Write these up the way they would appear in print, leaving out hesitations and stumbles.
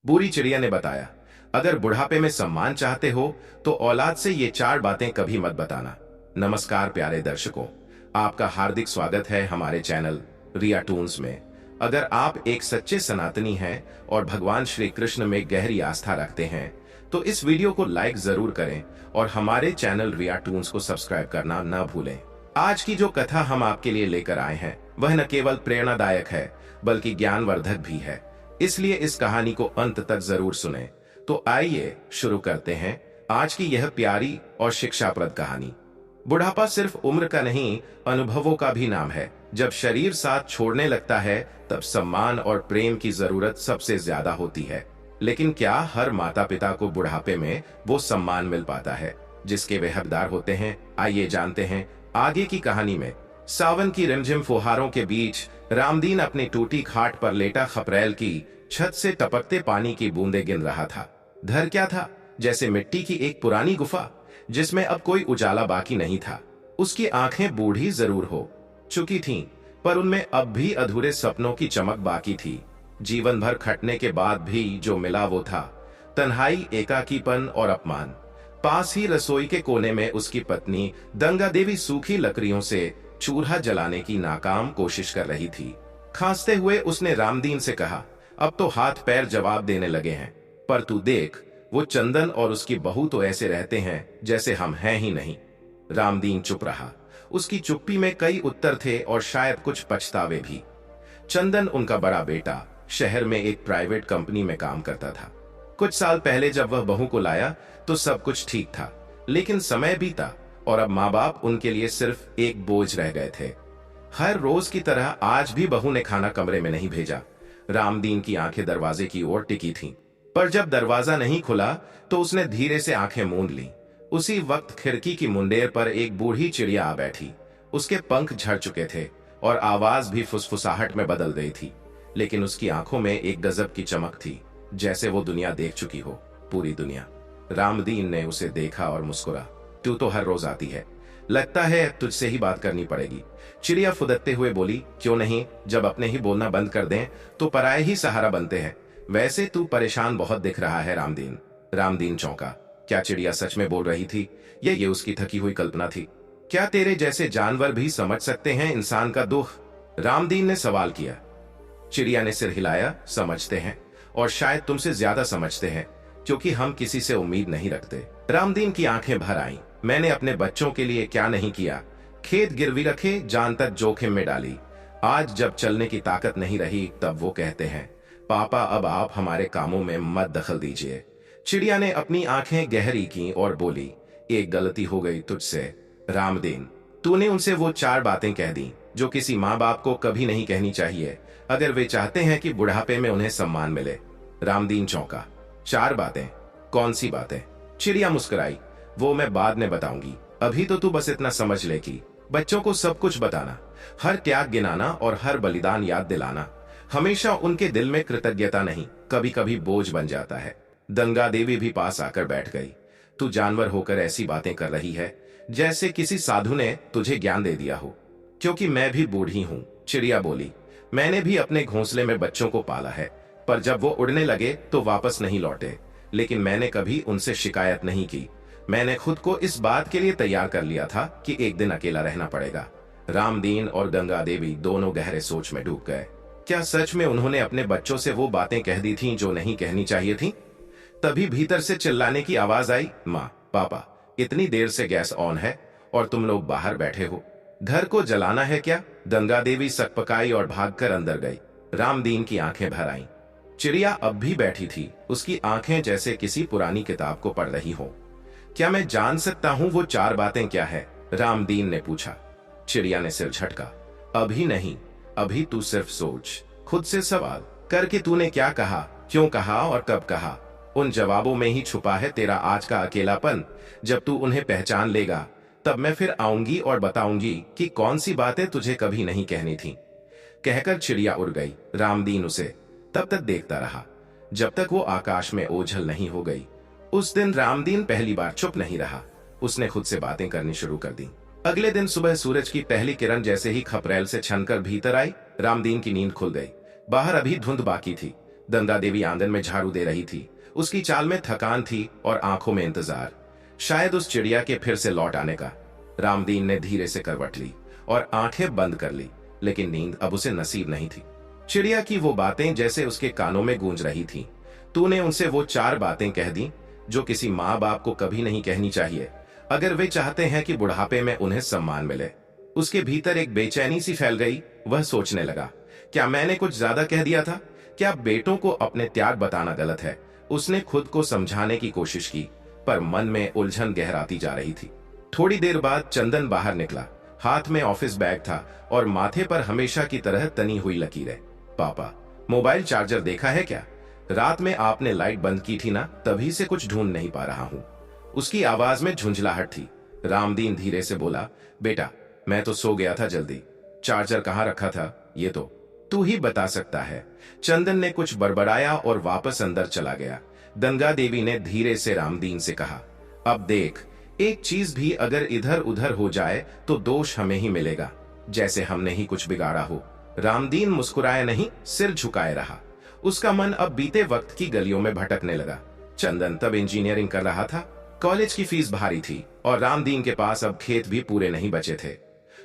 बूढ़ी चिड़िया ने बताया, अगर बुढ़ापे में सम्मान चाहते हो तो औलाद से ये 4 बातें कभी मत बताना। नमस्कार प्यारे दर्शकों, आपका हार्दिक स्वागत है हमारे चैनल रिया टून्स में। अगर आप एक सच्चे सनातनी हैं और भगवान श्री कृष्ण में गहरी आस्था रखते हैं तो इस वीडियो को लाइक जरूर करें और हमारे चैनल रिया टून्स को सब्सक्राइब करना न भूलें। आज की जो कथा हम आपके लिए लेकर आए हैं वह न केवल प्रेरणादायक है बल्कि ज्ञानवर्धक भी है, इसलिए इस कहानी को अंत तक जरूर सुनें। तो आइए शुरू करते हैं आज की यह प्यारी और शिक्षाप्रद कहानी। बुढ़ापा सिर्फ उम्र का नहीं, अनुभवों का भी नाम है। जब शरीर साथ छोड़ने लगता है तब सम्मान और प्रेम की जरूरत सबसे ज्यादा होती है। लेकिन क्या हर माता पिता को बुढ़ापे में वो सम्मान मिल पाता है जिसके वे हकदार होते हैं? आइए जानते हैं आगे की कहानी में। सावन की रिमझिम फुहारों के बीच रामदीन अपनी टूटी खाट पर लेटा खपरेल की छत से टपकते पानी की बूंदें गिन रहा था। घर क्या था? जैसे मिट्टी की एक पुरानी गुफा जिसमें अब कोई उजाला बाकी नहीं था। उसकी आंखें बूढ़ी जरूर हो चुकी थीं, पर उनमें अब भी अधूरे सपनों की चमक बाकी थी। जीवन भर खटने के बाद भी जो मिला वो था तन्हाई, एकाकीपन और अपमान। पास ही रसोई के कोने में उसकी पत्नी गंगा देवी सूखी लकड़ियों से चूल्हा जलाने की नाकाम कोशिश कर रही थी। खांसते हुए उसने रामदीन से कहा, अब तो हाथ पैर जवाब देने लगे हैं, पर तू देख, वो चंदन और उसकी बहू तो ऐसे रहते हैं जैसे हम हैं ही नहीं। रामदीन चुप रहा। उसकी चुप्पी में कई उत्तर थे और शायद कुछ पछतावे भी। चंदन उनका बड़ा बेटा शहर में एक प्राइवेट कंपनी में काम करता था। कुछ साल पहले जब वह बहू को लाया तो सब कुछ ठीक था, लेकिन समय बीता और अब माँ बाप उनके लिए सिर्फ एक बोझ रह गए थे। हर रोज की तरह आज भी बहू ने खाना कमरे में नहीं भेजा। रामदीन की आंखें दरवाजे की ओर टिकी थीं, पर जब दरवाजा नहीं खुला तो उसने धीरे से आंखें मूंद लीं। उसी वक्त खिड़की की मुंडेर पर एक बूढ़ी चिड़िया आ बैठी। उसके पंख झड़ चुके थे और आवाज भी फुसफुसाहट में बदल गई थी, लेकिन उसकी आंखों में एक गजब की चमक थी, जैसे वो दुनिया देख चुकी हो, पूरी दुनिया। रामदीन ने उसे देखा और मुस्कुरा। तू तो हर रोज आती है, लगता है तुझसे ही बात करनी पड़ेगी। चिड़िया फुदकते हुए बोली, क्यों नहीं, जब अपने ही बोलना बंद कर दें तो पराये ही सहारा बनते हैं। वैसे तू परेशान बहुत दिख रहा है रामदीन। रामदीन चौंका। क्या चिड़िया सच में बोल रही थी या ये उसकी थकी हुई कल्पना थी? क्या तेरे जैसे जानवर भी समझ सकते हैं इंसान का दुख? रामदीन ने सवाल किया। चिड़िया ने सिर हिलाया। समझते हैं, और शायद तुमसे ज्यादा समझते हैं, क्योंकि हम किसी से उम्मीद नहीं रखते। रामदीन की आंखें भर आईं। मैंने अपने बच्चों के लिए क्या नहीं किया। खेत गिरवी रखे, जान तक जोखिम में डाली। आज जब चलने की ताकत नहीं रही तब वो कहते हैं, पापा अब आप हमारे कामों में मत दखल दीजिए। चिड़िया ने अपनी आंखें गहरी की और बोली, एक गलती हो गई तुझसे रामदीन। तूने उनसे वो 4 बातें कह दी जो किसी माँ बाप को कभी नहीं कहनी चाहिए अगर वे चाहते हैं कि बुढ़ापे में उन्हें सम्मान मिले। रामदीन चौंका। 4 बातें? कौन सी बातें? चिड़िया मुस्कुराई। वो मैं बाद में बताऊंगी, अभी तो तू बस इतना समझ ले कि बच्चों को सब कुछ बताना, हर त्याग गिनाना और हर बलिदान याद दिलाना हमेशा उनके दिल में कृतज्ञता नहीं, कभी कभी बोझ बन जाता है। गंगा देवी भी पास आकर बैठ गई। तू जानवर होकर ऐसी बातें कर रही है जैसे किसी साधु ने तुझे ज्ञान दे दिया हो। क्योंकि मैं भी बूढ़ी हूं, चिड़िया बोली। मैंने भी अपने घोंसले में बच्चों को पाला है, पर जब वो उड़ने लगे तो वापस नहीं लौटे। लेकिन मैंने कभी उनसे शिकायत नहीं की। मैंने खुद को इस बात के लिए तैयार कर लिया था कि एक दिन अकेला रहना पड़ेगा। रामदीन और गंगा देवी दोनों गहरे सोच में डूब गए। क्या सच में उन्होंने अपने बच्चों से वो बातें कह दी थीं जो नहीं कहनी चाहिए थीं? तभी भीतर से चिल्लाने की आवाज आई, माँ, पापा, इतनी देर से गैस ऑन है और तुम लोग बाहर बैठे हो। घर को जलाना है क्या? गंगा देवी सकपकाई और भागकर अंदर गई। रामदीन की आंखें भर आईं। चिड़िया अब भी बैठी थी, उसकी आंखें जैसे किसी पुरानी किताब को पढ़ रही हो। क्या मैं जान सकता हूँ वो 4 बातें क्या है? रामदीन ने पूछा। चिड़िया ने सिर झटका। अभी नहीं, अभी तू सिर्फ सोच, खुद से सवाल कर कि तूने क्या कहा, क्यों कहा और कब कहा। उन जवाबों में ही छुपा है तेरा आज का अकेलापन। जब तू उन्हें पहचान लेगा तब मैं फिर आऊंगी और बताऊंगी कि कौन सी बातें तुझे कभी नहीं कहनी थी। कहकर चिड़िया उड़ गई। रामदीन उसे तब तक देखता रहा जब तक वो आकाश में ओझल नहीं हो गई। उस दिन रामदीन पहली बार चुप नहीं रहा, उसने खुद से बातें करनी शुरू कर दी। अगले दिन सुबह सूरज की पहली किरण जैसे ही खपरेल से छनकर भीतर आई, रामदीन की नींद खुल गई। बाहर अभी धुंध बाकी थी, गंगा देवी आंगन में झाड़ू दे रही थी। उसकी चाल में थकान थी और आंखों में इंतजार, शायद उस चिड़िया के फिर से लौट आने का। रामदीन ने धीरे से करवट ली और आंखें बंद कर ली, लेकिन नींद अब उसे नसीब नहीं थी। चिड़िया की वो बातें जैसे उसके कानों में गूंज रही थीं। तूने उनसे वो 4 बातें कह दी जो किसी माँ बाप को कभी नहीं कहनी चाहिए, अगर वे चाहते हैं कि बुढ़ापे में उन्हें सम्मान मिले। उसके भीतर एक बेचैनी सी फैल गई। वह सोचने लगा, क्या मैंने कुछ ज्यादा कह दिया था? क्या बेटों को अपने त्याग बताना गलत है? उसने खुद को समझाने की कोशिश की, पर मन में उलझन गहराती जा रही थी। थोड़ी देर बाद चंदन बाहर निकला। हाथ में ऑफिस बैग था और माथे पर हमेशा की तरह तनी हुई लकीरें। पापा, मोबाइल चार्जर देखा है क्या? रात में आपने लाइट बंद की थी ना, तभी से कुछ ढूंढ नहीं पा रहा हूं। उसकी आवाज में झुंझलाहट थी। रामदीन धीरे से बोला, बेटा मैं तो सो गया था जल्दी। चार्जर कहाँ रखा था ये तो तू ही बता सकता है। चंदन ने कुछ बड़बड़ाया और वापस अंदर चला गया। गंगा देवी ने धीरे से रामदीन से कहा, अब देख, एक चीज भी अगर इधर उधर हो जाए तो दोष हमें ही मिलेगा, जैसे हमने ही कुछ बिगाड़ा हो। रामदीन मुस्कुराया नहीं, सिर झुकाए रहा। उसका मन अब बीते वक्त की गलियों में भटकने लगा। चंदन तब इंजीनियरिंग कर रहा था। कॉलेज की फीस भारी थी और रामदीन के पास अब खेत भी पूरे नहीं बचे थे।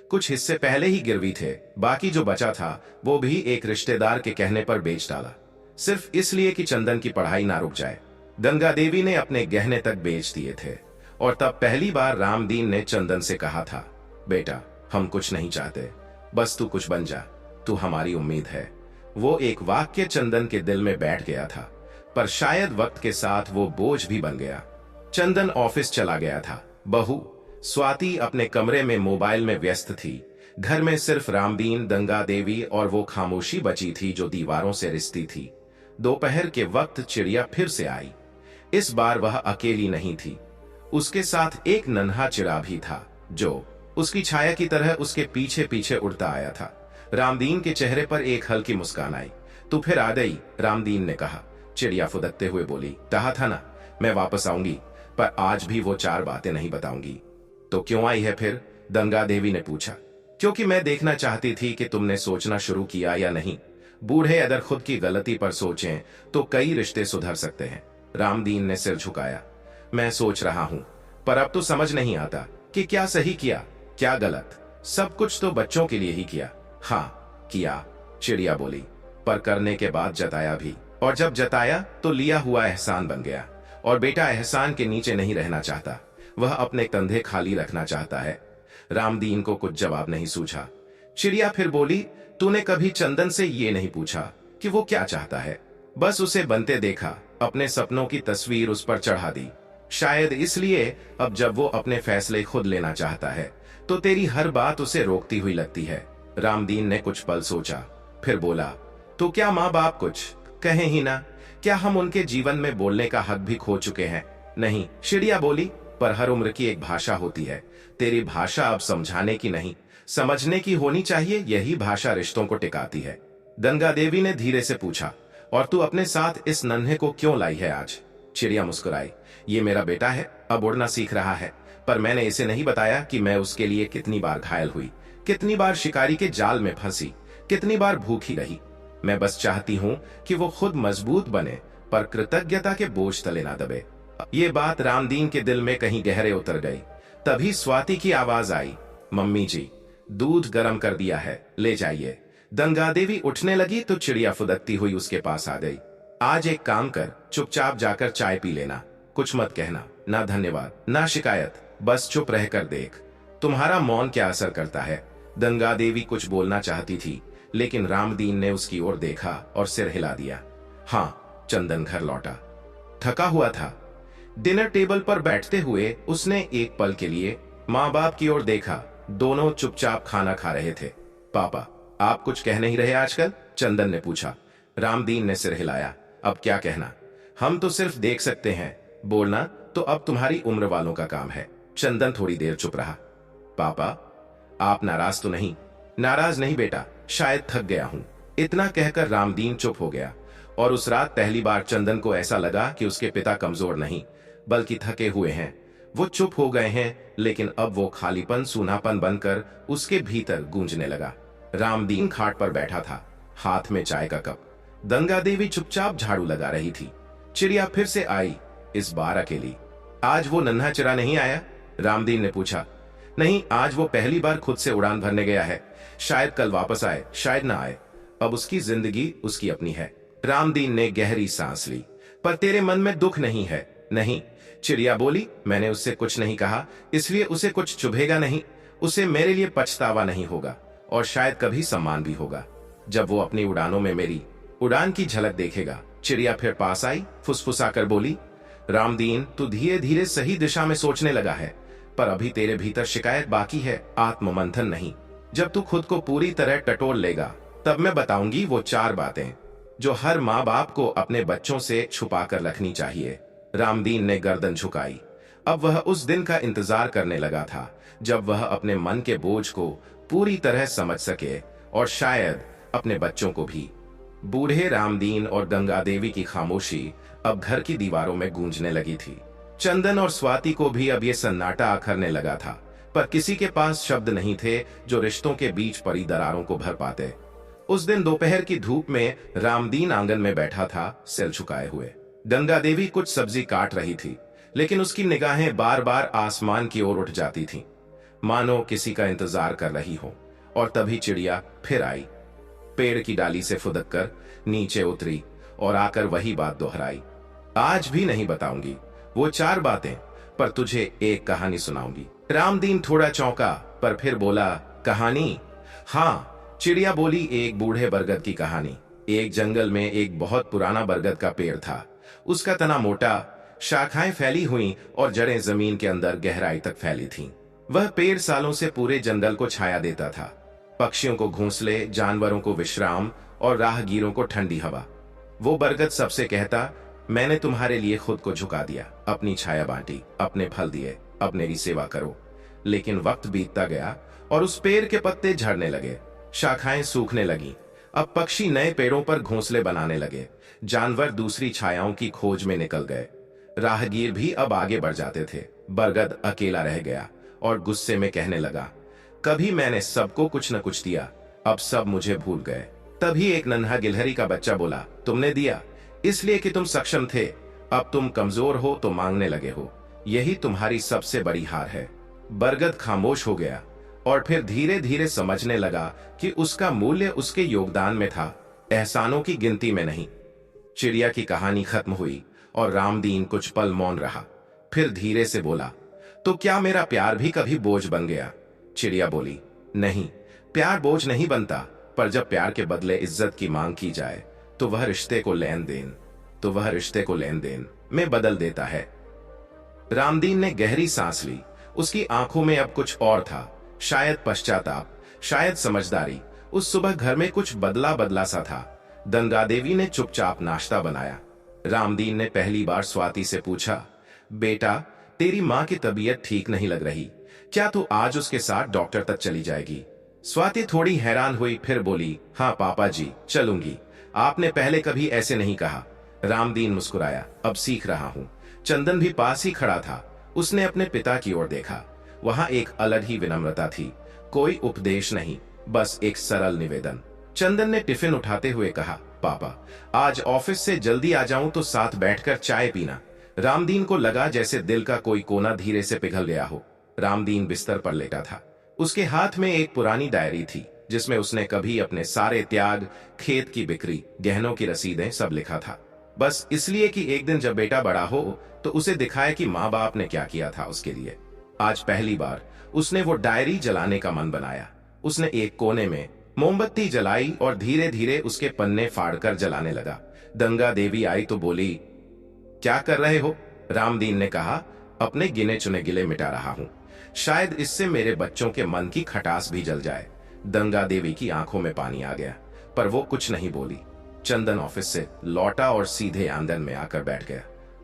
कुछ हिस्से पहले ही गिरवी थे, बाकी जो बचा था वो भी एक रिश्तेदार के कहने पर बेच डाला, सिर्फ इसलिए कि चंदन की पढ़ाई ना रुक जाए। गंगा देवी ने अपने गहने तक बेच दिए थे और तब पहली बार रामदीन ने चंदन से कहा था, बेटा हम कुछ नहीं चाहते, बस तू कुछ बन जा, तू हमारी उम्मीद है। वो एक वाक्य चंदन के दिल में बैठ गया था, पर शायद वक्त के साथ वो बोझ भी बन गया। चंदन ऑफिस चला गया था। बहू स्वाति अपने कमरे में मोबाइल में व्यस्त थी। घर में सिर्फ रामदीन, गंगा देवी और वो खामोशी बची थी जो दीवारों से रिश्ती थी। दोपहर के वक्त चिड़िया फिर से आई। इस बार वह अकेली नहीं थी, उसके साथ एक नन्हा चिड़ा भी था जो उसकी छाया की तरह उसके पीछे पीछे उड़ता आया था। रामदीन के चेहरे पर एक हल्की मुस्कान आई। तू फिर आ गई, रामदीन ने कहा। चिड़िया फुदकते हुए बोली, कहा था ना मैं वापस आऊंगी, पर आज भी वो 4 बातें नहीं बताऊंगी। तो क्यों आई है फिर? गंगा देवी ने पूछा। क्योंकि मैं देखना चाहती थी कि तुमने सोचना शुरू किया या नहीं। बूढ़े अगर खुद की गलती पर सोचें तो कई रिश्ते सुधर सकते हैं। रामदीन ने सिर झुकाया। मैं सोच रहा हूं, पर अब तो समझ नहीं आता कि क्या सही किया क्या गलत। सब कुछ तो बच्चों के लिए ही किया। हाँ किया, चिड़िया बोली, पर करने के बाद जताया भी, और जब जताया तो लिया हुआ एहसान बन गया। और बेटा एहसान के नीचे नहीं रहना चाहता, वह अपने कंधे खाली रखना चाहता है। रामदीन को कुछ जवाब नहीं सूझा। चिड़िया फिर बोली, तूने कभी चंदन से ये नहीं पूछा कि वो क्या चाहता है? बस उसे बनते देखा, अपने सपनों की तस्वीर उस पर चढ़ा दी। शायद इसलिए अब जब वो अपने फैसले खुद लेना चाहता है तो तेरी हर बात उसे रोकती हुई लगती है। रामदीन ने कुछ पल सोचा, फिर बोला, तो क्या माँ बाप कुछ कहें ही ना? क्या हम उनके जीवन में बोलने का हक भी खो चुके हैं? नहीं, चिड़िया बोली, पर हर उम्र की एक भाषा होती है। तेरी भाषा अब समझाने की नहीं, समझने की होनी चाहिए। यही भाषा रिश्तों को टिकाती है। गंगा देवी ने धीरे से पूछा, और तू अपने साथ इस नन्हे को क्यों लाई है आज? चिड़िया मुस्कुराई, ये मेरा बेटा है, अब उड़ना सीख रहा है, पर मैंने इसे नहीं बताया कि मैं उसके लिए कितनी बार घायल हुई, कितनी बार शिकारी के जाल में फंसी, कितनी बार भूखी रही। मैं बस चाहती हूँ कि वो खुद मजबूत बने, पर कृतज्ञता के बोझ तले ना दबे। ये बात रामदीन के दिल में कहीं गहरे उतर गई। तभी स्वाति की आवाज आई, मम्मी जी दूध गर्म कर दिया है, ले जाइए। गंगा देवी उठने लगी तो चिड़िया फुदकती हुई उसके पास आ गई। आज एक काम कर, चुपचाप जाकर चाय पी लेना, कुछ मत कहना, ना धन्यवाद ना शिकायत, बस चुप रहकर देख तुम्हारा मौन क्या असर करता है। गंगा देवी कुछ बोलना चाहती थी, लेकिन रामदीन ने उसकी ओर देखा और सिर हिला दिया। हाँ, चंदन घर लौटा, थका हुआ था। डिनर टेबल पर बैठते हुए उसने एक पल के लिए माँ बाप की ओर देखा। दोनों चुपचाप खाना खा रहे थे। पापा, आप कुछ कह नहीं रहे आजकल? चंदन ने पूछा। रामदीन ने सिर हिलाया। अब क्या कहना, हम तो सिर्फ देख सकते हैं, बोलना तो अब तुम्हारी उम्र वालों का काम है। चंदन थोड़ी देर चुप रहा। पापा, आप नाराज तो नहीं? नाराज नहीं बेटा, शायद थक गया हूं। इतना कहकर रामदीन चुप हो गया। और उस रात पहली बार चंदन को ऐसा लगा कि उसके पिता कमजोर नहीं बल्कि थके हुए हैं। वो चुप हो गए हैं, लेकिन अब वो खालीपन सूनापन बनकर उसके भीतर गूंजने लगा। रामदीन खाट पर बैठा था, हाथ में चाय का कप। गंगा देवी चुपचाप झाड़ू लगा रही थी। चिड़िया फिर से आई, इस बार अकेली। आज वो नन्हा चिड़ा नहीं आया? रामदीन ने पूछा। नहीं, आज वो पहली बार खुद से उड़ान भरने गया है। शायद कल वापस आए, शायद ना आए। अब उसकी जिंदगी उसकी अपनी है। रामदीन ने गहरी सांस ली। पर तेरे मन में दुख नहीं है? नहीं, चिड़िया बोली। मैंने उससे कुछ नहीं कहा, इसलिए उसे कुछ चुभेगा नहीं। उसे मेरे लिए पछतावा नहीं होगा, और शायद कभी सम्मान भी होगा जब वो अपनी उड़ानों में मेरी उड़ान की झलक देखेगा। चिड़िया फिर पास आई, फुसफुसाकर बोली, रामदीन, तू धीरे धीरे सही दिशा में सोचने लगा है, पर अभी तेरे भीतर शिकायत बाकी है, आत्ममंथन नहीं। जब तू खुद को पूरी तरह टटोल लेगा, तब मैं बताऊंगी वो 4 बातें जो हर माँ बाप को अपने बच्चों से छुपा कर रखनी चाहिए। रामदीन ने गर्दन झुकाई। अब वह उस दिन का इंतजार करने लगा था जब वह अपने मन के बोझ को पूरी तरह समझ सके, और शायद अपने बच्चों को भी। बूढ़े रामदीन और गंगा देवी की खामोशी अब घर की दीवारों में गूंजने लगी थी। चंदन और स्वाति को भी अब ये सन्नाटा आखरने लगा था, पर किसी के पास शब्द नहीं थे जो रिश्तों के बीच पड़ी दरारों को भर पाते। उस दिन दोपहर की धूप में रामदीन आंगन में बैठा था, सिर झुकाए हुए। गंगा देवी कुछ सब्जी काट रही थी, लेकिन उसकी निगाहें बार बार आसमान की ओर उठ जाती थीं, मानो किसी का इंतजार कर रही हो। और तभी चिड़िया फिर आई, पेड़ की डाली से फुदक कर नीचे उतरी और आकर वही बात दोहराई। आज भी नहीं बताऊंगी वो 4 बातें, पर तुझे एक कहानी सुनाऊंगी। रामदीन थोड़ा चौंका, पर फिर बोला, कहानी? हाँ, चिड़िया बोली, एक बूढ़े बरगद की कहानी। एक जंगल में एक बहुत पुराना बरगद का पेड़ था। उसका तना मोटा, शाखाएं फैली हुई और जड़ें जमीन के अंदर गहराई तक फैली थीं। वह पेड़ सालों से पूरे जंगल को छाया देता था, पक्षियों को घोंसले, जानवरों को विश्राम और राहगीरों को ठंडी हवा। वो बरगद सबसे कहता, मैंने तुम्हारे लिए खुद को झुका दिया, अपनी छाया बांटी, अपने फल दिए, अब मेरी सेवा करो। लेकिन वक्त बीतता गया और उस पेड़ के पत्ते झड़ने लगे, शाखाएं सूखने लगीं। अब पक्षी नए पेड़ों पर घोंसले बनाने लगे, जानवर दूसरी छायाओं की खोज में निकल गए, राहगीर भी अब आगे बढ़ जाते थे। बरगद अकेला रह गया और गुस्से में कहने लगा, कभी मैंने सबको कुछ न कुछ दिया, अब सब मुझे भूल गए। तभी एक नन्हा गिलहरी का बच्चा बोला, तुमने दिया इसलिए कि तुम सक्षम थे, अब तुम कमजोर हो तो मांगने लगे हो, यही तुम्हारी सबसे बड़ी हार है। बरगद खामोश हो गया और फिर धीरे धीरे समझने लगा कि उसका मूल्य उसके योगदान में था, एहसानों की गिनती में नहीं। चिड़िया की कहानी खत्म हुई और रामदीन कुछ पल मौन रहा, फिर धीरे से बोला, तो क्या मेरा प्यार भी कभी बोझ बन गया? चिड़िया बोली, नहीं, प्यार बोझ नहीं बनता, पर जब प्यार के बदले इज्जत की मांग की जाए तो वह रिश्ते को लेन देन में बदल देता है। रामदीन ने गहरी सांस ली। उसकी आंखों में अब कुछ और था, शायद पश्चाताप, शायद समझदारी। उस सुबह घर में कुछ बदला बदला सा था। गंगा देवी ने चुपचाप नाश्ता बनाया। रामदीन ने पहली बार स्वाति से पूछा, बेटा, तेरी माँ की तबीयत ठीक नहीं लग रही, क्या तू आज उसके साथ डॉक्टर तक चली जाएगी? स्वाति थोड़ी हैरान हुई, फिर बोली, हाँ पापा जी, चलूंगी। आपने पहले कभी ऐसे नहीं कहा। रामदीन मुस्कुराया, अब सीख रहा हूँ। चंदन भी पास ही खड़ा था, उसने अपने पिता की ओर देखा। वहां एक अलग ही विनम्रता थी, कोई उपदेश नहीं, बस एक सरल निवेदन। चंदन ने टिफिन उठाते हुए कहा, पापा, आज ऑफिस से जल्दी आ जाऊं तो साथ बैठकर चाय पीना। रामदीन को लगा जैसे दिल का कोई कोना धीरे से पिघल गया हो। रामदीन बिस्तर पर लेटा था। उसके हाथ में एक पुरानी डायरी थी जिसमें उसने कभी अपने सारे त्याग, खेत की बिक्री, गहनों की रसीदें सब लिखा था, बस इसलिए कि एक दिन जब बेटा बड़ा हो तो उसे दिखाए कि माँ बाप ने क्या किया था उसके लिए। आज पहली बार उसने वो डायरी जलाने का मन बनाया। उसने एक कोने में मोमबत्ती जलाई और धीरे धीरे उसके पन्ने फाड़कर जलाने लगा। गंगा देवी आई तो बोली, क्या कर रहे हो? रामदीन ने कहा, अपने गिने चुने गिले मिटा रहा हूं, शायद इससे मेरे बच्चों के मन की खटास भी जल जाए। गंगा देवी की आंखों में पानी आ गया, पर वो कुछ नहीं बोली। चंदन ऑफिस से लौटा और सीधे आंगन में आकर बैठ गया।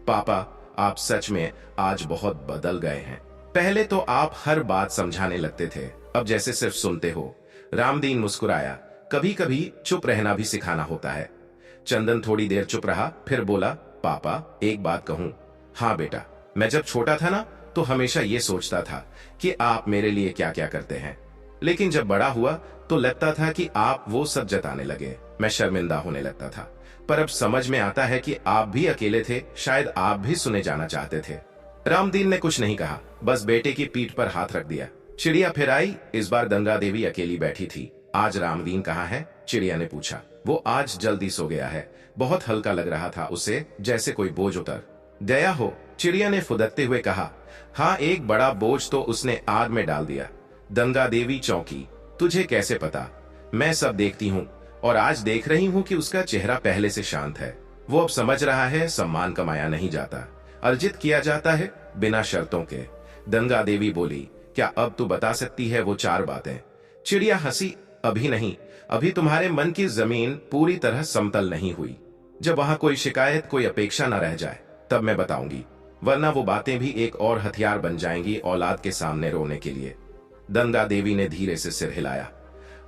पापा, आप सच में आज बहुत बदल गए हैं। पहले तो आप हर बात समझाने लगते थे, अब जैसे सिर्फ सुनते हो। रामदीन मुस्कुराया, कभी कभी चुप रहना भी सिखाना होता है। चंदन थोड़ी देर चुप रहा, फिर बोला, पापा, एक बात कहूं? हाँ बेटा, मैं जब छोटा था ना तो हमेशा ये सोचता था कि आप मेरे लिए क्या क्या करते हैं, लेकिन जब बड़ा हुआ तो लगता था कि आप वो सब जताने लगे। मैं शर्मिंदा होने लगता था। पर अब समझ में आता है कि आप भी अकेले थे, शायद आप भी सुने जाना चाहते थे। रामदीन ने कुछ नहीं कहा, बस बेटे की पीठ पर हाथ रख दिया। चिड़िया फिर आई। इस बार गंगा देवी अकेली बैठी थी। आज रामदीन कहाँ है? चिड़िया ने पूछा। वो आज जल्दी सो गया है। बहुत हल्का लग रहा था उसे, जैसे कोई बोझ उतर गया हो। चिड़िया ने फुदकते हुए कहा। हाँ, एक बड़ा बोझ तो उसने आग में डाल दिया। गंगा देवी चौंकी। तुझे कैसे पता? मैं सब देखती हूँ, और आज देख रही हूँ कि उसका चेहरा पहले से शांत है। वो अब समझ रहा है सम्मान कमाया नहीं जाता, अर्जित किया जाता है, बिना शर्तों के। गंगा देवी बोली, क्या अब तू बता सकती है वो 4 बातें? चिड़िया हंसी। अभी नहीं, अभी तुम्हारे मन की जमीन पूरी तरह समतल नहीं हुई। जब वहां कोई शिकायत, कोई अपेक्षा न रह जाए, तब मैं बताऊंगी, वरना वो बातें भी एक और हथियार बन जाएंगी औलाद के सामने रोने के लिए। गंगा देवी ने धीरे से सिर हिलाया।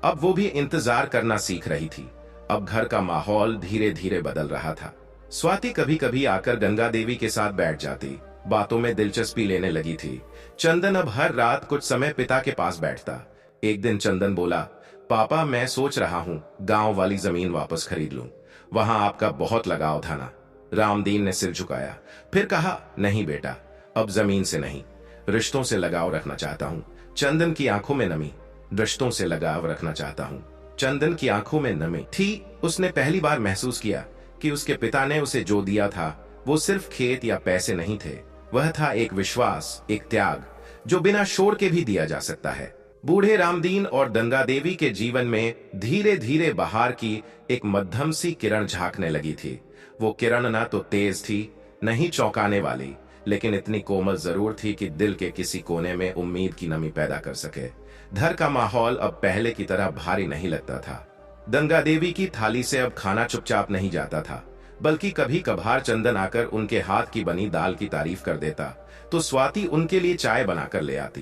अब वो भी इंतजार करना सीख रही थी। अब घर का माहौल धीरे धीरे बदल रहा था। स्वाति कभी कभी आकर गंगा देवी के साथ बैठ जाती, बातों में दिलचस्पी लेने लगी थी। चंदन अब हर रात कुछ समय पिता के पास बैठता। एक दिन चंदन बोला, पापा मैं सोच रहा हूँ गांव वाली जमीन वापस खरीद लूं। वहां आपका बहुत लगाव था ना? रामदीन ने सिर झुकाया, फिर कहा, नहीं बेटा, अब जमीन से नहीं, रिश्तों से लगाव रखना चाहता हूँ। चंदन की आंखों में नमी। रिश्तों से लगाव रखना चाहता हूँ। चंदन की आंखों में नमी थी। उसने पहली बार महसूस किया कि उसके पिता ने उसे जो दिया था वो सिर्फ खेत या पैसे नहीं थे, वह था एक विश्वास, एक त्याग, जो बिना शोर के भी दिया जा सकता है। बूढ़े रामदीन और गंगा देवी के जीवन में धीरे धीरे बहार की एक मध्यम सी किरण झांकने लगी थी। वो किरण ना तो तेज थी, नहीं चौंकाने वाली, लेकिन इतनी कोमल जरूर थी कि दिल के किसी कोने में उम्मीद की नमी पैदा कर सके। घर का माहौल अब पहले की तरह भारी नहीं लगता था। गंगा देवी की थाली से अब खाना चुपचाप नहीं जाता था, बल्कि कभी कभार चंदन आकर उनके हाथ की बनी दाल की तारीफ कर देता, तो स्वाति उनके लिए चाय बनाकर ले आती।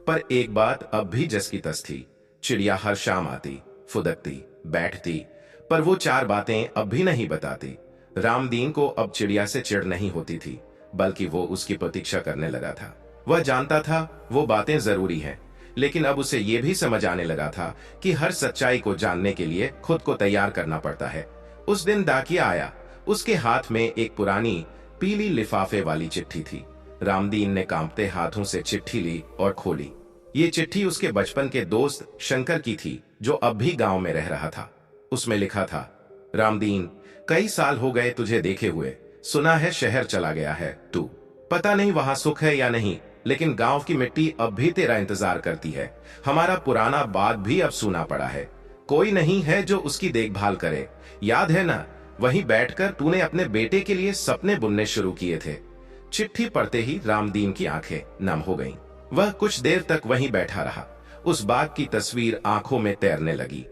पर एक बात अब भी जस की तस थी। चिड़िया हर शाम आती, फुदकती, बैठती, पर वो 4 बातें अब भी नहीं बताती। रामदीन को अब चिड़िया से चिढ़ नहीं होती थी, बल्कि वो उसकी प्रतीक्षा करने लगा था। वह जानता था वो बातें जरूरी हैं, लेकिन अब उसे ये भी समझ आने लगा था कि हर सच्चाई को जानने के लिए खुद को तैयार करना पड़ता है। उस दिन डाकिया आया। उसके हाथ में एक पुरानी पीली लिफाफे वाली चिट्ठी थी। रामदीन ने कांपते हाथों से चिट्ठी ली और खोली। ये चिट्ठी उसके बचपन के दोस्त शंकर की थी, जो अब भी गांव में रह रहा था। उसमें लिखा था, रामदीन, कई साल हो गए तुझे देखे हुए। सुना है शहर चला गया है तू। पता नहीं वहां सुख है या नहीं, लेकिन गांव की मिट्टी अब भी तेरा इंतजार करती है। हमारा पुराना बाग भी अब सूना पड़ा है। कोई नहीं है जो उसकी देखभाल करे। याद है ना, वहीं बैठकर तूने अपने बेटे के लिए सपने बुनने शुरू किए थे। चिट्ठी पढ़ते ही रामदीन की आंखें नम हो गईं। वह कुछ देर तक वहीं बैठा रहा। उस बाग की तस्वीर आंखों में तैरने लगी,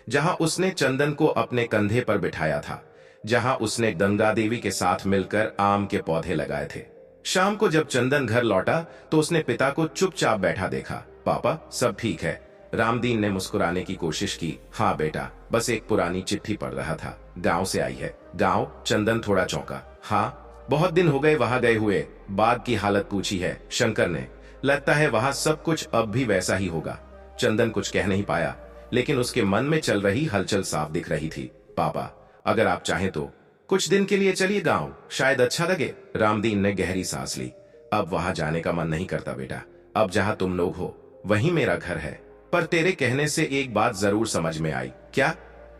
जहां उसने चंदन को अपने कंधे पर बिठाया था, जहां उसने गंगा देवी के साथ मिलकर आम के पौधे लगाए थे। शाम को जब चंदन घर लौटा तो उसने पिता को चुपचाप बैठा देखा। पापा, सब ठीक है? रामदीन ने मुस्कुराने की कोशिश की। हाँ बेटा, बस एक पुरानी चिट्ठी पढ़ रहा था, गांव से आई है। गांव? चंदन थोड़ा चौंका। हाँ, बहुत दिन हो गए वहां गए हुए। बाग की हालत पूछी है शंकर ने। लगता है वहां सब कुछ अब भी वैसा ही होगा। चंदन कुछ कह नहीं पाया, लेकिन उसके मन में चल रही हलचल साफ दिख रही थी। पापा, अगर आप चाहें तो कुछ दिन के लिए चलिए गांव, शायद अच्छा लगे। रामदीन ने गहरी सांस ली। अब वहां जाने का मन नहीं करता बेटा। अब जहां तुम लोग हो वहीं मेरा घर है। पर तेरे कहने से एक बात जरूर समझ में आई। क्या?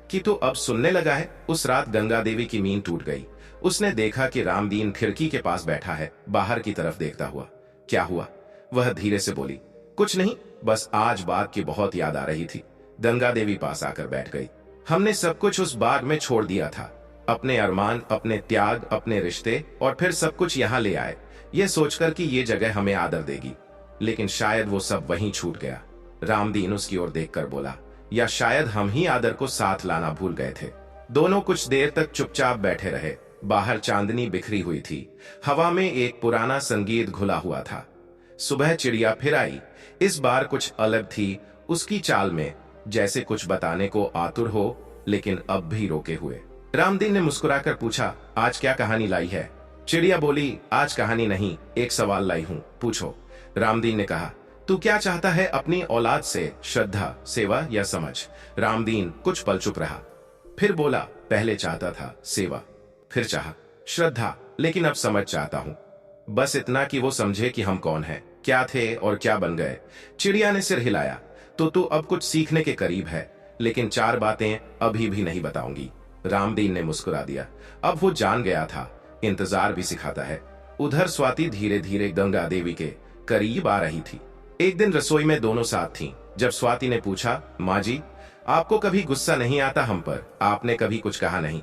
कि तू अब सुनने लगा है। उस रात गंगा देवी की नींद टूट गई। उसने देखा कि रामदीन खिड़की के पास बैठा है, बाहर की तरफ देखता हुआ। क्या हुआ? वह धीरे से बोली। कुछ नहीं, बस आज बाग की बहुत याद आ रही थी। गंगा देवी पास आकर बैठ गई। हमने सब कुछ उस बाग में छोड़ दिया था, अपने अरमान, अपने त्याग, अपने रिश्ते, और फिर सब कुछ यहाँ ले आए, ये सोचकर कि ये जगह हमें आदर देगी। लेकिन शायद वो सब वहीं छूट गया। रामदीन उसकी ओर देखकर बोला, या शायद हम ही आदर को साथ लाना भूल गए थे। दोनों कुछ देर तक चुपचाप बैठे रहे। बाहर चांदनी बिखरी हुई थी, हवा में एक पुराना संगीत घुला हुआ था। सुबह चिड़िया फिर आई। इस बार कुछ अलग थी उसकी चाल में, जैसे कुछ बताने को आतुर हो, लेकिन अब भी रोके हुए। रामदीन ने मुस्कुराकर पूछा, आज क्या कहानी लाई है? चिड़िया बोली, आज कहानी नहीं, एक सवाल लाई हूं, पूछो। रामदीन ने कहा, तू क्या चाहता है अपनी औलाद से? श्रद्धा, सेवा या समझ? रामदीन कुछ पल चुप रहा, फिर बोला, पहले चाहता था सेवा, फिर चाह श्रद्धा, लेकिन अब समझ चाहता हूं। बस इतना कि वो समझे कि हम कौन हैं, क्या थे और क्या बन गए। चिड़िया ने सिर हिलाया। तो तू अब कुछ सीखने के करीब है, लेकिन 4 बातें अभी भी नहीं बताऊंगी। रामदीन ने मुस्कुरा दिया। अब वो जान गया था, इंतजार भी सिखाता है। उधर स्वाति धीरे धीरे गंगा देवी के करीब आ रही थी। एक दिन रसोई में दोनों साथ थीं। जब स्वाति ने पूछा, माँ जी, आपको कभी गुस्सा नहीं आता हम पर? आपने कभी कुछ कहा नहीं।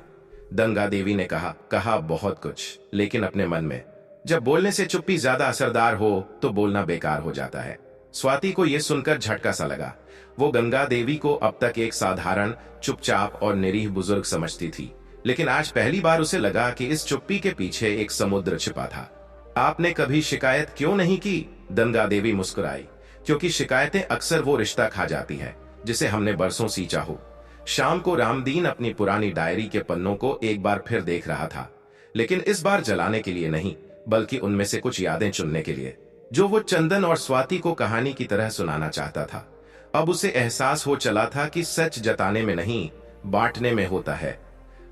गंगा देवी ने कहा बहुत कुछ, लेकिन अपने मन में। जब बोलने से चुप्पी ज्यादा असरदार हो तो बोलना बेकार हो जाता है। स्वाति को यह सुनकर झटका सा लगा। वो गंगा देवी को अब तक एक साधारण, चुपचाप और निरीह बुजुर्ग समझती थी, लेकिन आज पहली बार उसे लगा कि इस चुप्पी के पीछे एक समुद्र छिपा था। आपने कभी शिकायत क्यों नहीं की? गंगा देवी मुस्कुराई। क्योंकि शिकायतें अक्सर वो रिश्ता खा जाती हैं जिसे हमने बरसों सींचा हो। शाम को रामदीन अपनी पुरानी डायरी के पन्नों को एक बार फिर देख रहा था, लेकिन इस बार जलाने के लिए नहीं, बल्कि उनमें से कुछ यादें चुनने के लिए, जो वो चंदन और स्वाति को कहानी की तरह सुनाना चाहता था। अब उसे एहसास हो चला था कि सच जताने में नहीं, बांटने में होता है।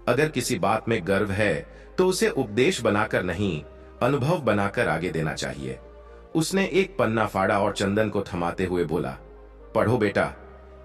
अगर किसी बात में गर्व है तो उसे उपदेश बनाकर नहीं, अनुभव बनाकर आगे देना चाहिए। उसने एक पन्ना फाड़ा और चंदन को थमाते हुए बोला, पढ़ो बेटा,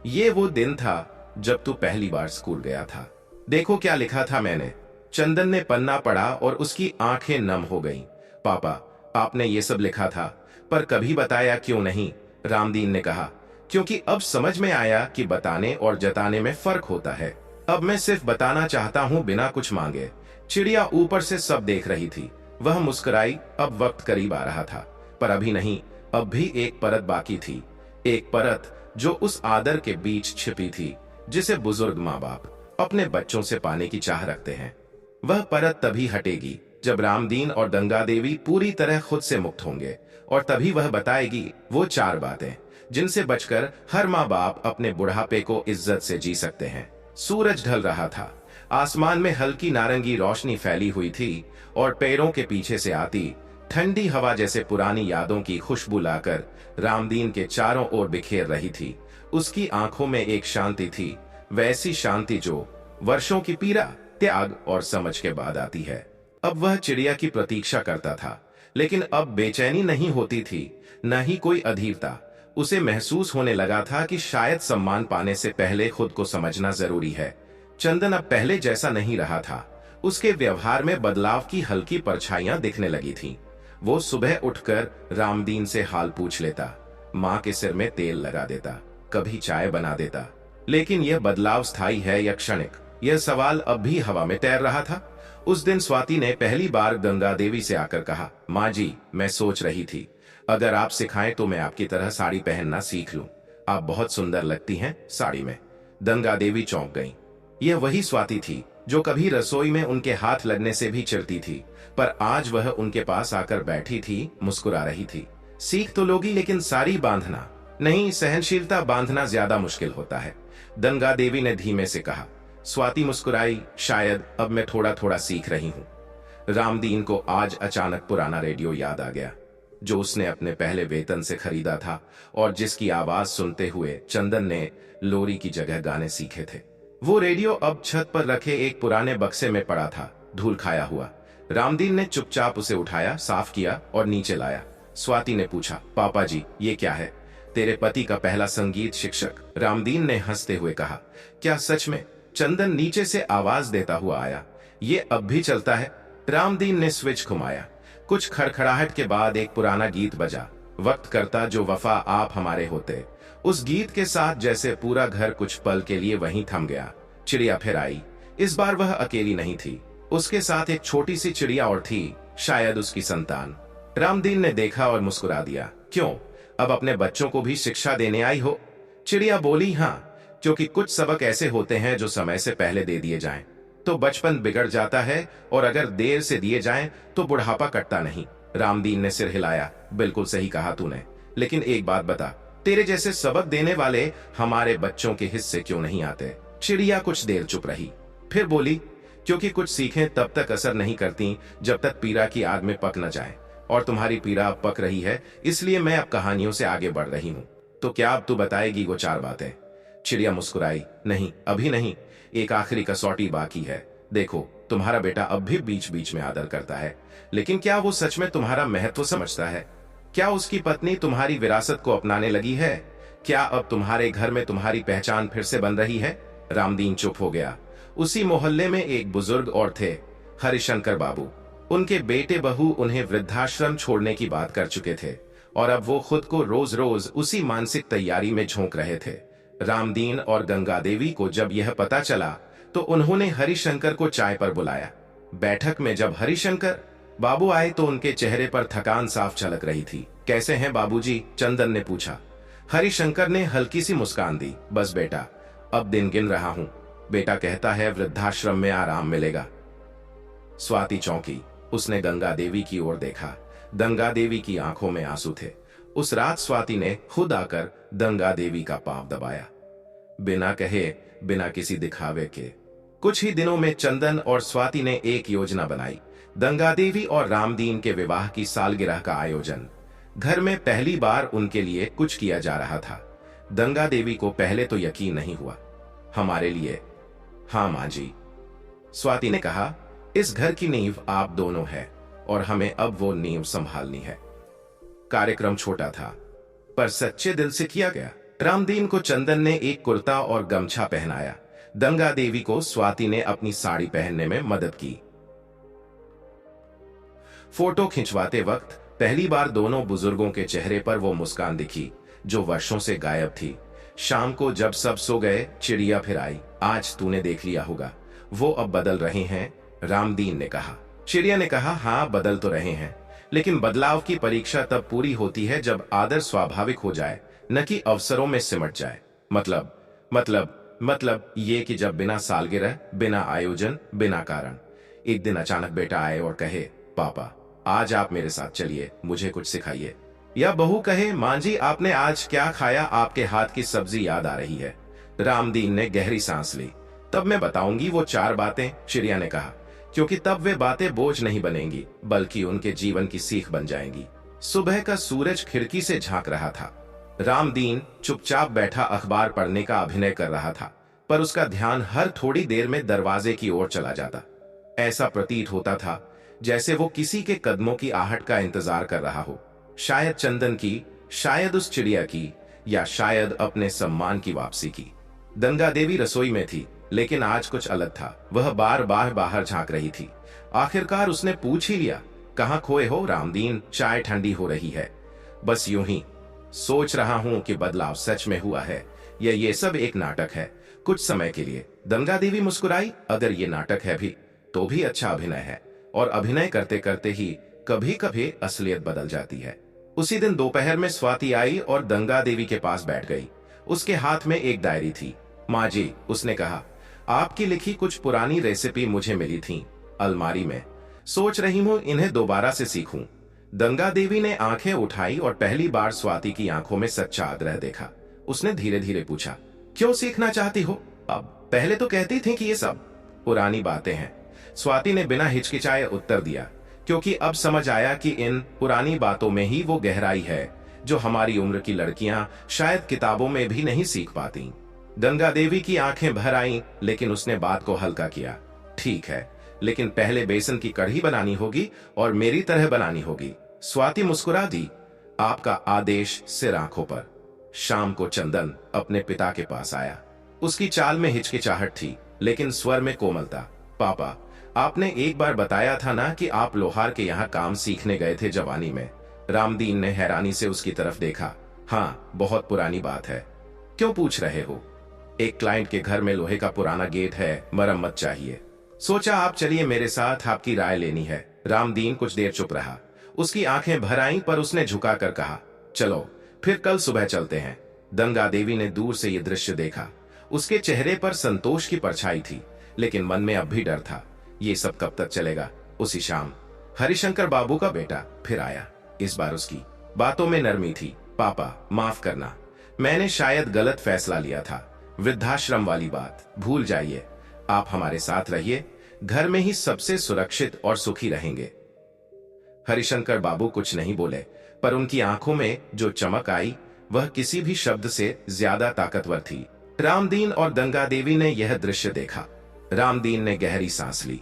ये वो दिन था जब तू पहली बार स्कूल गया था। देखो क्या लिखा था मैंने। चंदन ने पन्ना पढ़ा और उसकी आंखें नम हो गईं। पापा, आपने ये सब लिखा था, पर कभी बताया क्यों नहीं? रामदीन ने कहा, क्योंकि अब समझ में आया कि बताने और जताने में फर्क होता है। अब मैं सिर्फ बताना चाहता हूं, बिना कुछ मांगे। चिड़िया ऊपर से सब देख रही थी। वह मुस्कुराई। अब वक्त करीब आ रहा था, पर अभी नहीं, अब भी एक परत बाकी थी। एक परत जो उस आदर के बीच छिपी थी जिसे बुजुर्ग माँ बाप अपने बच्चों से पाने की चाह रखते हैं। वह परत तभी हटेगी जब रामदीन और गंगा देवी पूरी तरह खुद से मुक्त होंगे, और तभी वह बताएगी वो 4 बातें जिनसे बचकर हर माँ बाप अपने बुढ़ापे को इज्जत से जी सकते हैं। सूरज ढल रहा था। आसमान में हल्की नारंगी रोशनी फैली हुई थी और पैरों के पीछे से आती ठंडी हवा जैसे पुरानी यादों की खुशबू लाकर रामदीन के चारों ओर बिखेर रही थी। उसकी आंखों में एक शांति थी, वैसी शांति जो वर्षों की पीड़ा, त्याग और समझ के बाद आती है। अब वह चिड़िया की प्रतीक्षा करता था, लेकिन अब बेचैनी नहीं होती थी, न ही कोई अधीरता। उसे महसूस होने लगा था कि शायद सम्मान पाने से पहले खुद को समझना जरूरी है। चंदन अब पहले जैसा नहीं रहा था। उसके व्यवहार में बदलाव की हल्की परछाइयां दिखने लगी थीं। वो सुबह उठकर रामदीन से हाल पूछ लेता, माँ के सिर में तेल लगा देता, कभी चाय बना देता। लेकिन यह बदलाव स्थायी है या क्षणिक, यह सवाल अब भी हवा में तैर रहा था। उस दिन स्वाति ने पहली बार गंगा देवी से आकर कहा, माँ जी, मैं सोच रही थी अगर आप सिखाएं तो मैं आपकी तरह साड़ी पहनना सीख लूं। आप बहुत सुंदर लगती हैं साड़ी में। गंगा देवी चौंक गईं। यह वही स्वाति थी जो कभी रसोई में उनके हाथ लगने से भी चिढ़ती थी, पर आज वह उनके पास आकर बैठी थी, मुस्कुरा रही थी। सीख तो लोगी, लेकिन साड़ी बांधना नहीं, सहनशीलता बांधना ज्यादा मुश्किल होता है, गंगा देवी ने धीमे से कहा। स्वाति मुस्कुराई, शायद अब मैं थोड़ा थोड़ा सीख रही हूं। रामदीन को आज अचानक पुराना रेडियो याद आ गया, जो उसने अपने पहले वेतन से खरीदा था और जिसकी आवाज सुनते हुए चंदन ने लोरी की जगह गाने सीखे थे। वो रेडियो अब छत पर रखे एक पुराने बक्से में पड़ा था, धूल खाया हुआ। रामदीन ने चुपचाप उसे उठाया, साफ किया और नीचे लाया। स्वाति ने पूछा, पापा जी, ये क्या है? तेरे पति का पहला संगीत शिक्षक, रामदीन ने हंसते हुए कहा। क्या सच में? चंदन नीचे से आवाज देता हुआ आया। ये अब भी चलता है? रामदीन ने स्विच घुमाया। कुछ खड़खड़ाहट के बाद एक पुराना गीत बजा, वक्त करता जो वफा आप हमारे होते। उस गीत के साथ जैसे पूरा घर कुछ पल के लिए वहीं थम गया। चिड़िया फिर आई। इस बार वह अकेली नहीं थी, उसके साथ एक छोटी सी चिड़िया और थी, शायद उसकी संतान। रामदीन ने देखा और मुस्कुरा दिया। क्यों, अब अपने बच्चों को भी शिक्षा देने आई हो? चिड़िया बोली, हाँ, क्योंकि कुछ सबक ऐसे होते हैं जो समय से पहले दे दिए जाएं तो बचपन बिगड़ जाता है, और अगर देर से दिए जाएं तो बुढ़ापा कटता नहीं। रामदीन ने सिर हिलाया। बिल्कुल सही कहा तूने, लेकिन एक बात बता, तेरे जैसे सबक देने वाले हमारे बच्चों के हिस्से क्यों नहीं आते? चिड़िया कुछ देर चुप रही, फिर बोली, क्योंकि कुछ सीखें तब तक असर नहीं करती जब तक पीड़ा की आग में पक न जाए, और तुम्हारी पीड़ा अब पक रही है, इसलिए मैं अब कहानियों से आगे बढ़ रही हूँ। तो क्या अब तू बताएगी वो 4 बातें? चिड़िया मुस्कुराई, नहीं अभी नहीं, एक आखिरी कसौटी बाकी है। देखो, तुम्हारा बेटा अब भी बीच बीच में आदर करता है, लेकिन क्या वो सच में तुम्हारा महत्व समझता है? क्या उसकी पत्नी तुम्हारी विरासत को अपनाने लगी है? क्या अब तुम्हारे घर में तुम्हारी पहचान फिर से बन रही है? रामदीन चुप हो गया। उसी मोहल्ले में एक बुजुर्ग और थे, हरिशंकर बाबू। उनके बेटे बहू उन्हें वृद्धाश्रम छोड़ने की बात कर चुके थे और अब वो खुद को रोज रोज उसी मानसिक तैयारी में झोंक रहे थे। रामदीन और गंगा देवी को जब यह पता चला तो उन्होंने हरिशंकर को चाय पर बुलाया। बैठक में जब हरिशंकर बाबू आए तो उनके चेहरे पर थकान साफ झलक रही थी। कैसे हैं बाबूजी? चंदन ने पूछा। हरिशंकर ने हल्की सी मुस्कान दी। बस बेटा, अब दिन गिन रहा हूं। बेटा कहता है वृद्धाश्रम में आराम मिलेगा। स्वाति चौंकी। उसने गंगा देवी की ओर देखा। गंगा देवी की आंखों में आंसू थे। उस रात स्वाति ने खुद आकर गंगा देवी का पांव दबाया, बिना कहे, बिना किसी दिखावे के। कुछ ही दिनों में चंदन और स्वाति ने एक योजना बनाई। गंगा देवी और रामदीन के विवाह की सालगिरह का आयोजन। घर में पहली बार उनके लिए कुछ किया जा रहा था। गंगा देवी को पहले तो यकीन नहीं हुआ। हमारे लिए? हाँ मां जी, स्वाति ने कहा। इस घर की नींव आप दोनों है और हमें अब वो नींव संभालनी है। कार्यक्रम छोटा था पर सच्चे दिल से किया गया। रामदीन को चंदन ने एक कुर्ता और गमछा पहनाया। गंगा देवी को स्वाति ने अपनी साड़ी पहनने में मदद की। फोटो खिंचवाते वक्त पहली बार दोनों बुजुर्गों के चेहरे पर वो मुस्कान दिखी जो वर्षों से गायब थी। शाम को जब सब सो गए, चिड़िया फिर आई। आज तूने देख लिया होगा, वो अब बदल रहे हैं, रामदीन ने कहा। चिड़िया ने कहा, हाँ बदल तो रहे हैं, लेकिन बदलाव की परीक्षा तब पूरी होती है जब आदर स्वाभाविक हो जाए, न कि अवसरों में सिमट जाए। मतलब ये कि जब बिना सालगिरह, बिना आयोजन, बिना कारण एक दिन अचानक बेटा आए और कहे, पापा आज आप मेरे साथ चलिए, मुझे कुछ सिखाइए। या बहू कहे, मां जी आपने आज क्या खाया, आपके हाथ की सब्जी याद आ रही है। रामदीन ने गहरी सांस ली। तब मैं बताऊंगी वो 4 बातें, चिड़िया ने कहा, क्योंकि तब वे बातें बोझ नहीं बनेंगी बल्कि उनके जीवन की सीख बन जाएंगी। सुबह का सूरज खिड़की से झांक रहा था। रामदीन चुपचाप बैठा अखबार पढ़ने का अभिनय कर रहा था, पर उसका ध्यान हर थोड़ी देर में दरवाजे की ओर चला जाता। ऐसा प्रतीत होता था जैसे वो किसी के कदमों की आहट का इंतजार कर रहा हो। शायद चंदन की, शायद उस चिड़िया की, या शायद अपने सम्मान की वापसी की। गंगा देवी रसोई में थी, लेकिन आज कुछ अलग था। वह बार बार बाहर झांक रही थी। आखिरकार उसने पूछ ही लिया, कहाँ खोए हो रामदीन? चाय ठंडी हो रही है। बस यूं ही सोच रहा हूं कि बदलाव सच में हुआ है या ये सब एक नाटक है, कुछ समय के लिए। गंगा देवी मुस्कुराई। अगर ये नाटक है भी तो भी अच्छा अभिनय है, और अभिनय करते करते ही कभी कभी असलियत बदल जाती है। उसी दिन दोपहर में स्वाति आई और गंगा देवी के पास बैठ गई। उसके हाथ में एक डायरी थी। माँ जी, उसने कहा, आपकी लिखी कुछ पुरानी रेसिपी मुझे मिली थी अलमारी में, सोच रही हूं इन्हें दोबारा से सीखूं। गंगा देवी ने आंखें उठाई और पहली बार स्वाति की आंखों में सच्चा आग्रह देखा। उसने धीरे धीरे पूछा, क्यों सीखना चाहती हो? अब पहले तो कहती थी कि ये सब पुरानी बातें हैं। स्वाति ने बिना हिचकिचाए उत्तर दिया, क्योंकि अब समझ आया कि इन पुरानी बातों में ही वो गहराई है जो हमारी उम्र की लड़कियां शायद किताबों में भी नहीं सीख पाती। गंगा देवी की आंखें भर आईं, लेकिन उसने बात को हल्का किया। ठीक है, लेकिन पहले बेसन की कढ़ी बनानी होगी और मेरी तरह बनानी होगी। स्वाति मुस्कुरा दी। आपका आदेश सिर आंखों पर। शाम को चंदन अपने पिता के पास आया। उसकी चाल में हिचकिचाहट थी, लेकिन स्वर में कोमलता। पापा, आपने एक बार बताया था ना कि आप लोहार के यहाँ काम सीखने गए थे जवानी में। रामदीन ने हैरानी से उसकी तरफ देखा। हाँ, बहुत पुरानी बात है। क्यों पूछ रहे हो? एक क्लाइंट के घर में लोहे का पुराना गेट है, मरम्मत चाहिए। सोचा आप चलिए मेरे साथ, आपकी राय लेनी है। रामदीन कुछ देर चुप रहा। उसकी आंखें भर आईं, पर उसने झुकाकर कहा, चलो फिर कल सुबह चलते हैं। गंगा देवी ने दूर से यह दृश्य देखा। उसके चेहरे पर संतोष की परछाई थी, लेकिन मन में अब भी डर था। ये सब कब तक चलेगा? उसी शाम हरिशंकर बाबू का बेटा फिर आया। इस बार उसकी बातों में नरमी थी। पापा, माफ करना, मैंने शायद गलत फैसला लिया था। वृद्धाश्रम वाली बात भूल जाइए, आप हमारे साथ रहिए, घर में ही सबसे सुरक्षित और सुखी रहेंगे। हरिशंकर बाबू कुछ नहीं बोले, पर उनकी आंखों में जो चमक आई वह किसी भी शब्द से ज्यादा ताकतवर थी। रामदीन और गंगा देवी ने यह दृश्य देखा। रामदीन ने गहरी सांस ली।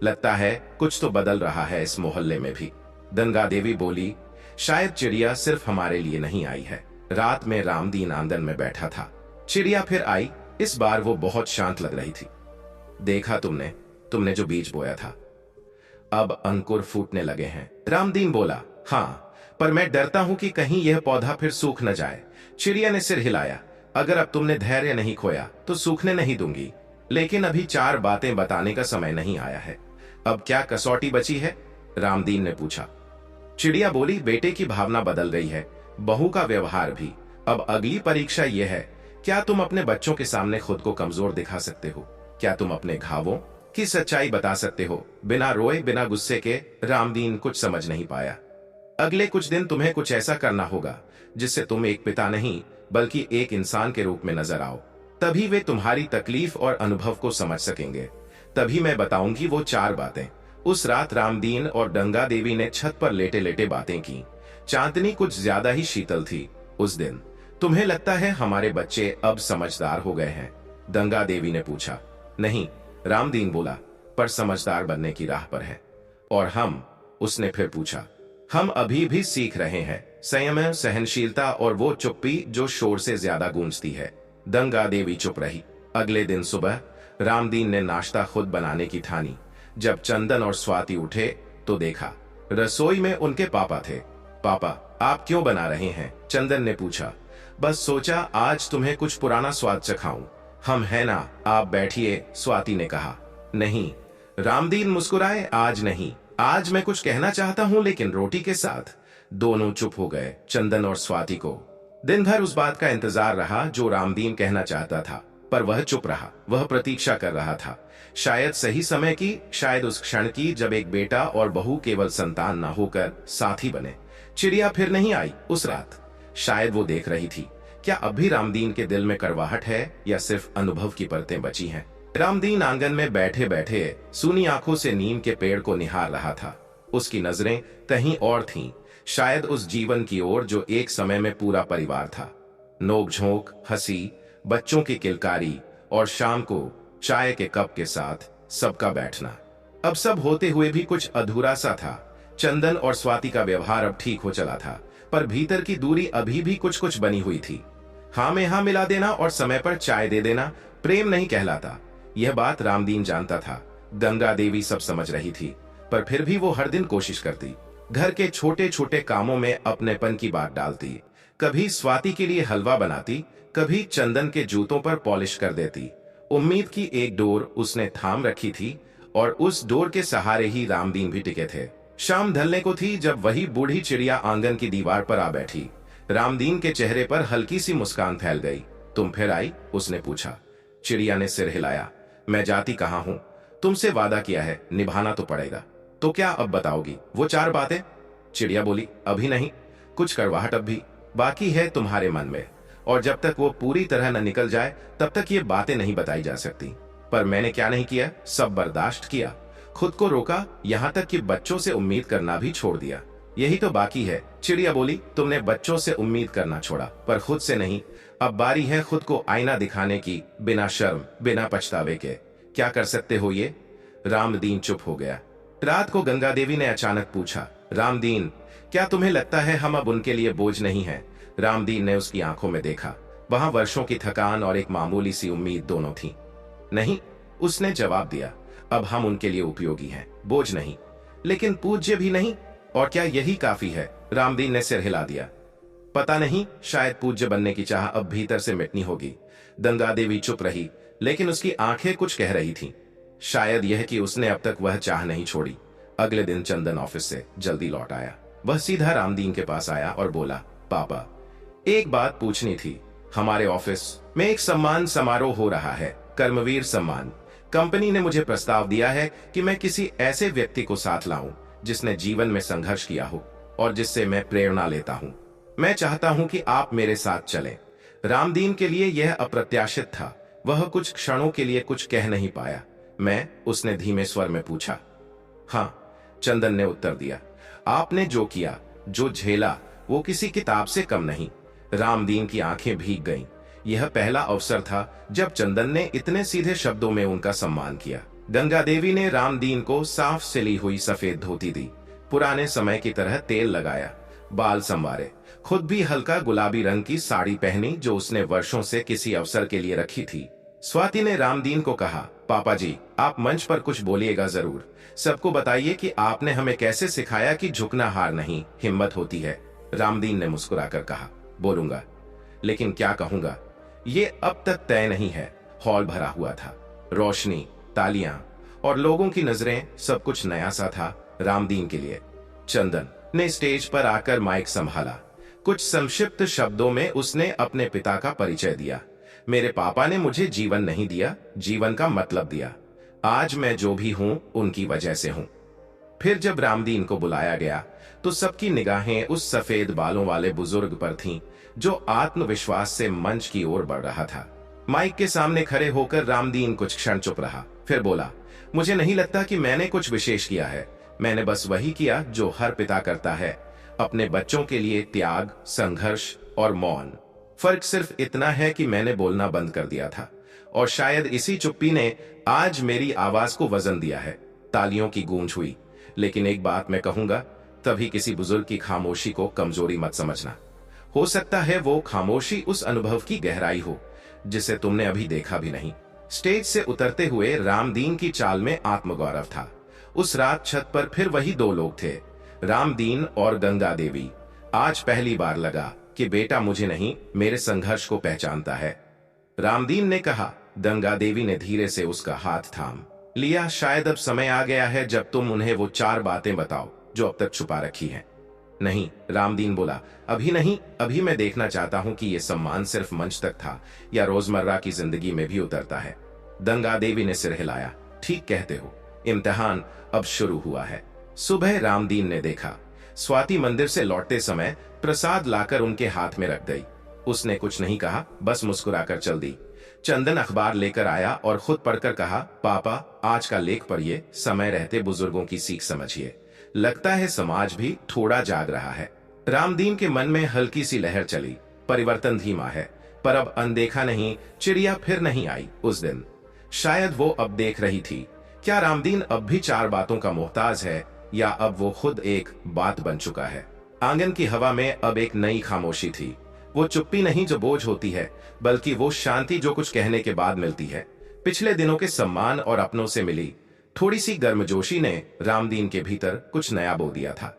लगता है कुछ तो बदल रहा है इस मोहल्ले में भी। गंगा देवी बोली, शायद चिड़िया सिर्फ हमारे लिए नहीं आई है। रात में रामदीन आंगन में बैठा था। चिड़िया फिर आई। इस बार वो बहुत शांत लग रही थी। देखा तुमने जो बीज बोया था, अब अंकुर फूटने लगे हैं। रामदीन बोला, हाँ, पर मैं डरता हूं कि कहीं यह पौधा फिर सूख न जाए। चिड़िया ने सिर हिलाया। अगर अब तुमने धैर्य नहीं खोया तो सूखने नहीं दूंगी, लेकिन अभी 4 बातें बताने का समय नहीं आया है। अब क्या कसौटी बची है? रामदीन ने पूछा। चिड़िया बोली, बेटे की भावना बदल गई है, बहू का व्यवहार भी। अब अगली परीक्षा यह है, क्या तुम अपने बच्चों के सामने खुद को कमजोर दिखा सकते हो? क्या तुम अपने घावों की सच्चाई बता सकते हो, बिना रोए, बिना गुस्से के? रामदीन कुछ समझ नहीं पाया। अगले कुछ दिन तुम्हें कुछ ऐसा करना होगा जिससे तुम एक पिता नहीं बल्कि एक इंसान के रूप में नजर आओ। तभी वे तुम्हारी तकलीफ और अनुभव को समझ सकेंगे। तभी मैं बताऊंगी वो 4 बातें। उस रात रामदीन और गंगा देवी ने छत पर लेटे लेटे बातें की। चांदनी कुछ ज्यादा ही शीतल थी उस दिन। तुम्हें लगता है हमारे बच्चे अब समझदार हो गए हैं? गंगा देवी ने पूछा। नहीं, रामदीन बोला, पर समझदार बनने की राह पर है। और हम? उसने फिर पूछा। हम अभी भी सीख रहे हैं, संयम, सहनशीलता और वो चुप्पी जो शोर से ज्यादा गूंजती है। गंगा देवी चुप रही। अगले दिन सुबह रामदीन ने नाश्ता खुद बनाने की ठानी। जब चंदन और स्वाति उठे तो देखा रसोई में उनके पापा थे। पापा, आप क्यों बना रहे हैं? चंदन ने पूछा। बस सोचा आज तुम्हें कुछ पुराना स्वाद चखाऊं। हम है ना, आप बैठिए, स्वाति ने कहा। नहीं, रामदीन मुस्कुराए। आज नहीं, आज मैं कुछ कहना चाहता हूं, लेकिन रोटी के साथ। दोनों चुप हो गए। चंदन और स्वाति को दिन भर उस बात का इंतजार रहा जो रामदीन कहना चाहता था, पर वह चुप रहा। वह प्रतीक्षा कर रहा था, शायद सही समय की, शायद उस क्षण की जब एक बेटा और बहू केवल संतान न होकर साथी बने। चिड़िया फिर नहीं आई उस रात। शायद वो देख रही थी, क्या अब भी रामदीन के दिल में कड़वाहट है या सिर्फ अनुभव की परतें बची हैं? रामदीन आंगन में बैठे बैठे सूनी आंखों से नीम के पेड़ को निहार रहा था। उसकी नजरें कहीं और थीं, शायद उस जीवन की ओर जो एक समय में पूरा परिवार था। नोक-झोंक, हंसी, बच्चों की किलकारी और शाम को चाय के कप के साथ सबका बैठना। अब सब होते हुए भी कुछ अधूरा सा था। चंदन और स्वाति का व्यवहार अब ठीक हो चला था, पर भीतर की दूरी अभी भी कुछ कुछ बनी हुई थी। हाँ में हाँ मिला देना और समय पर चाय दे देना प्रेम नहीं कहलाता। यह बात रामदीन जानता था। गंगा देवी सब समझ रही थी, पर फिर भी वो हर दिन कोशिश करती। घर के छोटे छोटे कामों में अपनेपन की बात डालती। कभी स्वाति के लिए हलवा बनाती, कभी चंदन के जूतों पर पॉलिश कर देती। उम्मीद की एक डोर उसने थाम रखी थी और उस डोर के सहारे ही रामदीन भी टिके थे। शाम ढलने को थी जब वही बूढ़ी चिड़िया आंगन की दीवार पर आ बैठी। रामदीन के चेहरे पर हल्की सी मुस्कान फैल गई। तुम फिर आई? उसने पूछा। चिड़िया ने सिर हिलाया। मैं जाती कहाँ हूँ? तुमसे वादा किया है, निभाना तो पड़ेगा। तो क्या अब बताओगी वो 4 बातें? चिड़िया बोली, अभी नहीं, कुछ कड़वाहट अब भी बाकी है तुम्हारे मन में, और जब तक वो पूरी तरह न निकल जाए तब तक ये बातें नहीं बताई जा सकती। पर मैंने क्या नहीं किया? सब बर्दाश्त किया, खुद को रोका, यहाँ तक कि बच्चों से उम्मीद करना भी छोड़ दिया। यही तो बाकी है। चिड़िया बोली, तुमने बच्चों से उम्मीद करना छोड़ा, पर खुद से नहीं। अब बारी है खुद को आईना दिखाने की, बिना शर्म, बिना पछतावे के। क्या कर सकते हो ये? रामदीन चुप हो गया। रात को गंगा देवी ने अचानक पूछा, रामदीन, क्या तुम्हें लगता है हम अब उनके लिए बोझ नहीं हैं? रामदीन ने उसकी आंखों में देखा। वहां वर्षों की थकान और एक मामूली सी उम्मीद दोनों थी। नहीं, उसने जवाब दिया, अब हम उनके लिए उपयोगी हैं, बोझ नहीं, लेकिन पूज्य भी नहीं। और क्या यही काफी है? रामदीन ने सिर हिला दिया। पता नहीं, शायद पूज्य बनने की चाह अब भीतर से मिटनी होगी। गंगा देवी चुप रही, लेकिन उसकी आंखें कुछ कह रही थीं। शायद यह कि उसने अब तक वह चाह नहीं छोड़ी। अगले दिन चंदन ऑफिस से जल्दी लौट आया। वह सीधा रामदीन के पास आया और बोला, पापा, एक बात पूछनी थी। हमारे ऑफिस में एक सम्मान समारोह हो रहा है, कर्मवीर सम्मान। कंपनी ने मुझे प्रस्ताव दिया है कि मैं किसी ऐसे व्यक्ति को साथ लाऊं जिसने जीवन में संघर्ष किया हो और जिससे मैं प्रेरणा लेता हूं। मैं चाहता हूं कि आप मेरे साथ चलें। रामदीन के लिए यह अप्रत्याशित था। वह कुछ क्षणों के लिए कुछ कह नहीं पाया। मैं? उसने धीमे स्वर में पूछा। हाँ, चंदन ने उत्तर दिया। आपने जो किया, जो झेला, वो किसी किताब से कम नहीं। रामदीन की आंखें भीग गईं। यह पहला अवसर था जब चंदन ने इतने सीधे शब्दों में उनका सम्मान किया। गंगा देवी ने रामदीन को साफ सिली हुई सफेद धोती दी, पुराने समय की तरह तेल लगाया, बाल संवारे, खुद भी हल्का गुलाबी रंग की साड़ी पहनी जो उसने वर्षों से किसी अवसर के लिए रखी थी। स्वाति ने रामदीन को कहा, पापा जी, आप मंच पर कुछ बोलिएगा जरूर। सबको बताइए कि आपने हमें कैसे सिखाया कि झुकना हार नहीं, हिम्मत होती है। रामदीन ने मुस्कुराकर कहा, बोलूंगा, लेकिन क्या कहूंगा ये अब तक तय नहीं है। हॉल भरा हुआ था, रोशनी, तालियां और लोगों की नजरें, सब कुछ नया सा था रामदीन के लिए। चंदन ने स्टेज पर आकर माइक संभाला। कुछ संक्षिप्त शब्दों में उसने अपने पिता का परिचय दिया। मेरे पापा ने मुझे जीवन नहीं दिया, जीवन का मतलब दिया। आज मैं जो भी हूं उनकी वजह से हूं। फिर जब रामदीन को बुलाया गया तो सबकी निगाहें उस सफेद बालों वाले बुजुर्ग पर थीं जो आत्मविश्वास से मंच की ओर बढ़ रहा था। माइक के सामने खड़े होकर रामदीन कुछ क्षण चुप रहा, फिर बोला, मुझे नहीं लगता कि मैंने कुछ विशेष किया है। मैंने बस वही किया जो हर पिता करता है, अपने बच्चों के लिए त्याग, संघर्ष और मौन। फर्क सिर्फ इतना है कि मैंने बोलना बंद कर दिया था और शायद इसी चुप्पी ने आज मेरी आवाज को वजन दिया है। तालियों की गूंज हुई, लेकिन एक बात मैं कहूंगा, तभी किसी बुजुर्ग की खामोशी को कमजोरी मत समझना। हो सकता है वो खामोशी उस अनुभव की गहराई हो जिसे तुमने अभी देखा भी नहीं। स्टेज से उतरते हुए रामदीन की चाल में आत्मगौरव था। उस रात छत पर फिर वही दो लोग थे, रामदीन और गंगा देवी। आज पहली बार लगा कि बेटा मुझे नहीं, मेरे संघर्ष को पहचानता है। रामदीन ने कहा। गंगा देवी ने धीरे से उसका हाथ थाम लिया। शायद अब समय आ गया है जब तुम उन्हें वो 4 बातें बताओ जो अब तक छुपा रखी हैं। नहीं, रामदीन बोला, अभी नहीं। अभी मैं देखना चाहता हूं कि ये सम्मान सिर्फ मंच तक था या रोजमर्रा की जिंदगी में भी उतरता है। गंगा देवी ने सिर हिलाया, ठीक कहते हो, इम्तिहान अब शुरू हुआ है। सुबह रामदीन ने देखा स्वाति मंदिर से लौटते समय प्रसाद लाकर उनके हाथ में रख गई। उसने कुछ नहीं कहा, बस मुस्कुराकर चल दी। चंदन अखबार लेकर आया और खुद पढ़कर कहा, पापा आज का लेख पढ़िए, समय रहते बुजुर्गों की सीख समझिए। लगता है समाज भी थोड़ा जाग रहा है। रामदीन के मन में हल्की सी लहर चली। परिवर्तन धीमा है, पर अब अनदेखा नहीं। चिड़िया फिर नहीं आई उस दिन। शायद वो अब देख रही थी, क्या रामदीन अब भी 4 बातों का मोहताज है या अब वो खुद एक बात बन चुका है। आंगन की हवा में अब एक नई खामोशी थी। वो चुप्पी नहीं जो बोझ होती है, बल्कि वो शांति जो कुछ कहने के बाद मिलती है। पिछले दिनों के सम्मान और अपनों से मिली थोड़ी सी गर्मजोशी ने रामदीन के भीतर कुछ नया बो दिया था,